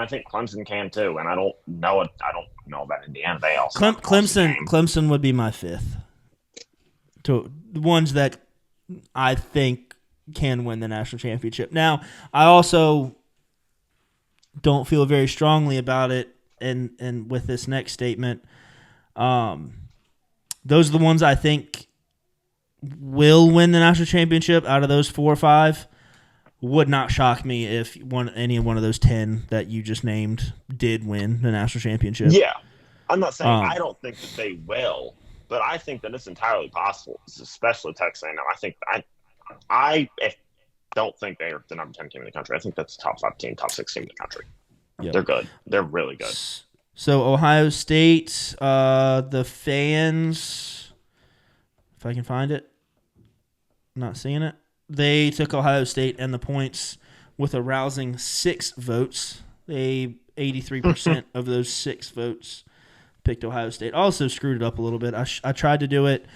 I think Clemson can too. And I don't know about Indiana. They also Clemson would be my 5th. To the ones that I think can win the national championship. Now, I also don't feel very strongly about it, and with this next statement, those are the ones I think will win the national championship out of those 4 or 5. Would not shock me if any one of those 10 that you just named did win the national championship. Yeah. I'm not saying I don't think that they will, but I think that it's entirely possible, especially Texas A&M. I don't think they're the number 10 team in the country. I think that's the top 5 team, top 6 team in the country. Yep. They're good. They're really good. So Ohio State, the fans, if I can find it, I'm not seeing it. They took Ohio State and the points with a rousing 6 votes. 83% of those 6 votes picked Ohio State. Also screwed it up a little bit. I tried to do it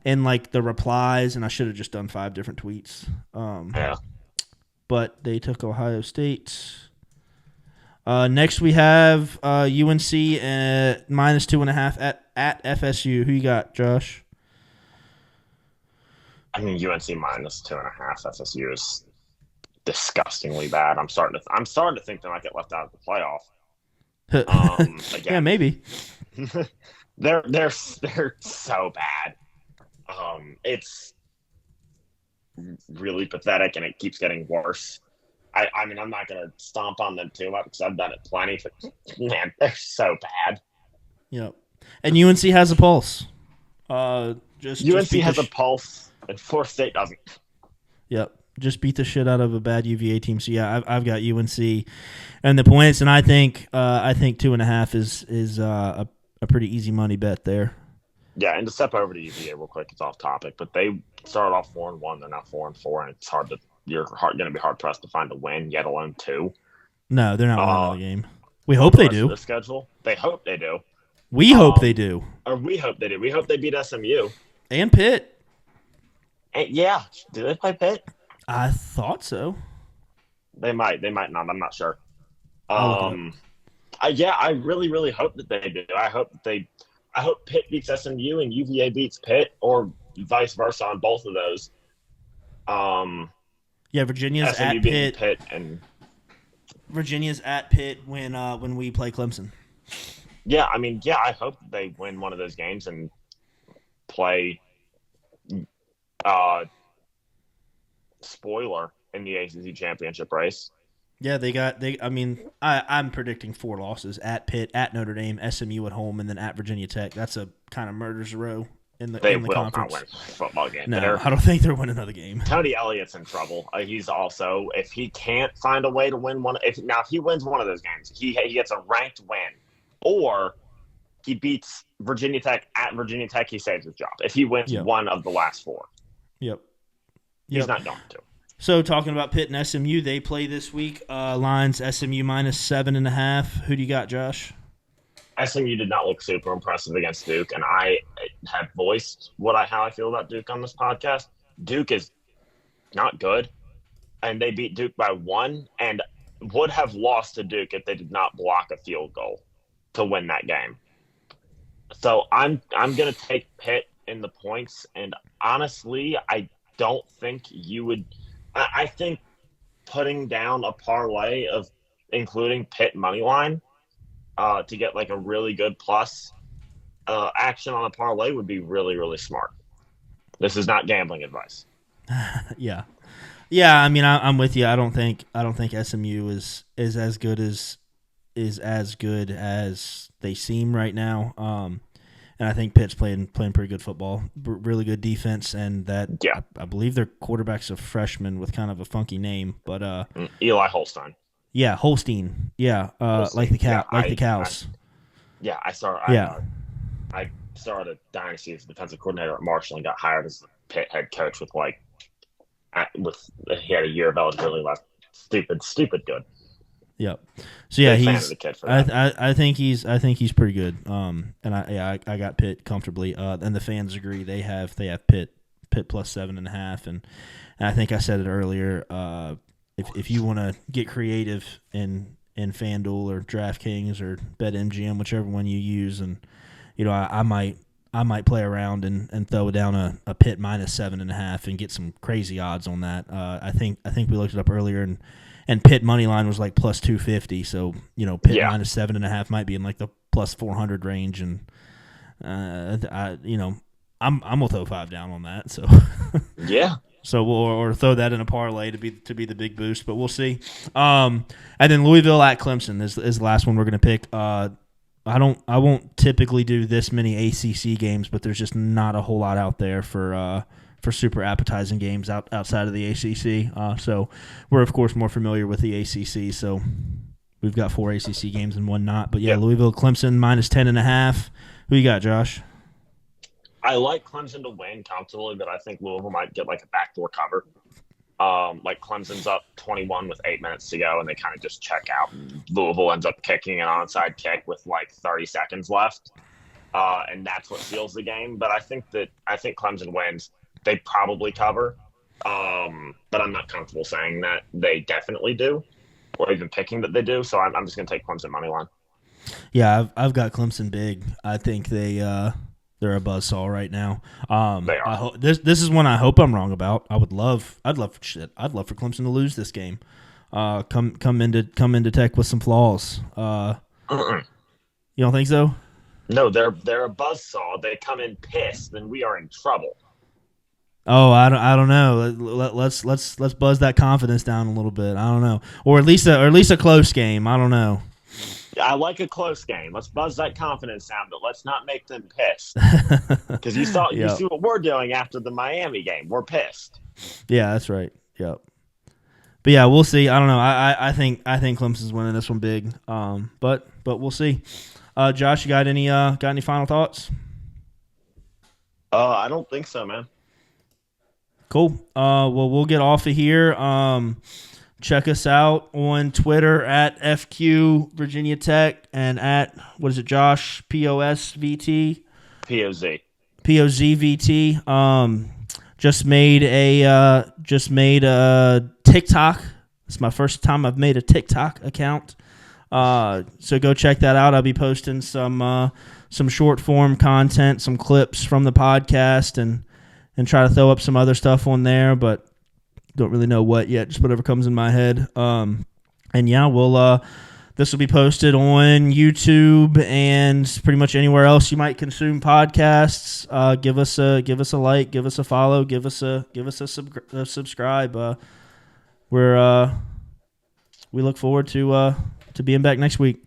in like the replies, and I should have just done 5 different tweets. Yeah. But they took Ohio State. Next we have UNC at -2.5 at FSU. Who you got, Josh? I mean, UNC -2.5. FSU is disgustingly bad. I'm starting to think they might get left out of the playoff. Again, yeah, maybe. they're so bad. It's really pathetic, and it keeps getting worse. I mean, I'm not going to stomp on them too much because I've done it plenty. But man, they're so bad. Yep. And UNC has a pulse. UNC has a pulse, and Florida State doesn't. Yep. Just beat the shit out of a bad UVA team. So yeah, I've got UNC and the points, and I think 2.5 is a pretty easy money bet there. Yeah, and to step over to UVA real quick, it's off topic, but they started off 4-1. They're now 4-4, and it's you're going to be hard pressed to find a win, yet alone 2. No, they're not winning the game. We hope they do. The schedule, they hope they do. We hope they do. Or we hope they do. We hope they beat SMU and Pitt. And yeah, do they play Pitt? I thought so. They might not. I'm not sure. I really, really hope that they do. I hope Pitt beats SMU and UVA beats Pitt, or vice versa on both of those. Yeah, Virginia's SMU at Pitt. And Virginia's at Pitt when we play Clemson. Yeah, I mean, yeah, I hope they win one of those games and play spoiler in the ACC championship race. Yeah, I'm predicting 4 losses: at Pitt, at Notre Dame, SMU at home, and then at Virginia Tech. That's a kind of murder's row in the conference. Not win a football game. No, I don't think they're winning another game. Tony Elliott's in trouble. He's also, if he can't find a way to win one, if he wins one of those games, he gets a ranked win, or he beats Virginia Tech at Virginia Tech, he saves his job. If he wins one of the last 4. Yep. He's not going to. So talking about Pitt and SMU, they play this week. Lines SMU -7.5. Who do you got, Josh? SMU did not look super impressive against Duke, and I have voiced how I feel about Duke on this podcast. Duke is not good, and they beat Duke by 1, and would have lost to Duke if they did not block a field goal to win that game. So I'm going to take Pitt in the points, and honestly, I don't think you would. I think putting down a parlay of including Pitt money line to get like a really good plus action on a parlay would be really, really smart. This is not gambling advice. Yeah. I mean, I'm with you. I don't think SMU is as good as they seem right now. And I think Pitt's playing pretty good football, really good defense, and I believe their quarterback's a freshman with kind of a funky name, but Eli Holstein. Yeah, Holstein. Yeah, Holstein. Like the cows. I started a dynasty as defensive coordinator at Marshall and got hired as the Pitt head coach with he had a year of eligibility left. Stupid good. Yep. So yeah, I think he's pretty good. And I got Pitt comfortably. And the fans agree. They have Pitt plus 7.5. And I think I said it earlier. If you want to get creative in FanDuel or DraftKings or BetMGM, whichever one you use, and I might play around and throw down a Pitt -7.5 and get some crazy odds on that. I think we looked it up earlier and Pitt money line was like plus 250. So Pitt -7.5 might be in like the plus 400 range, and I'm gonna throw 5 down on that. So Yeah. So we'll or throw that in a parlay to be the big boost, but we'll see. And then Louisville at Clemson is the last one we're gonna pick. I won't typically do this many ACC games, but there's just not a whole lot out there for super appetizing games outside of the ACC. So we're of course more familiar with the ACC. So we've got 4 ACC games and 1 not. But yeah, Louisville Clemson minus 10.5. Who you got, Josh? I like Clemson to win comfortably, but I think Louisville might get like a backdoor cover. Like Clemson's up 21 with 8 minutes to go, and they kind of just check out. And Louisville ends up kicking an onside kick with like 30 seconds left, and that's what seals the game. But I think Clemson wins. They probably cover, but I'm not comfortable saying that they definitely do, or even picking that they do. So I'm just going to take Clemson money line. Yeah, I've got Clemson big. I think they're a buzzsaw right now. They are. This is one I hope I'm wrong about. I'd love for Clemson to lose this game. Come into Tech with some flaws. You don't think so? No, they're a buzzsaw. They come in pissed, then we are in trouble. Oh, I don't know. Let's buzz that confidence down a little bit. I don't know, or at least a close game. I don't know. I like a close game. Let's buzz that confidence down, but let's not make them pissed. Because you see what we're doing after the Miami game. We're pissed. Yeah, that's right. Yep. But yeah, we'll see. I don't know. I think Clemson's winning this one big. But we'll see. Josh, you got any final thoughts? I don't think so, man. Cool. Well, we'll get off of here. Check us out on Twitter at FQ Virginia Tech and at, what is it, Josh? POSVT? POZVT. Just made a TikTok. It's my first time I've made a TikTok account. So go check that out. I'll be posting some short form content, some clips from the podcast, and try to throw up some other stuff on there, but don't really know what yet, just whatever comes in my head. And yeah, this will be posted on YouTube and pretty much anywhere else you might consume podcasts. Give us a like, give us a follow, give us a subscribe. We look forward to being back next week.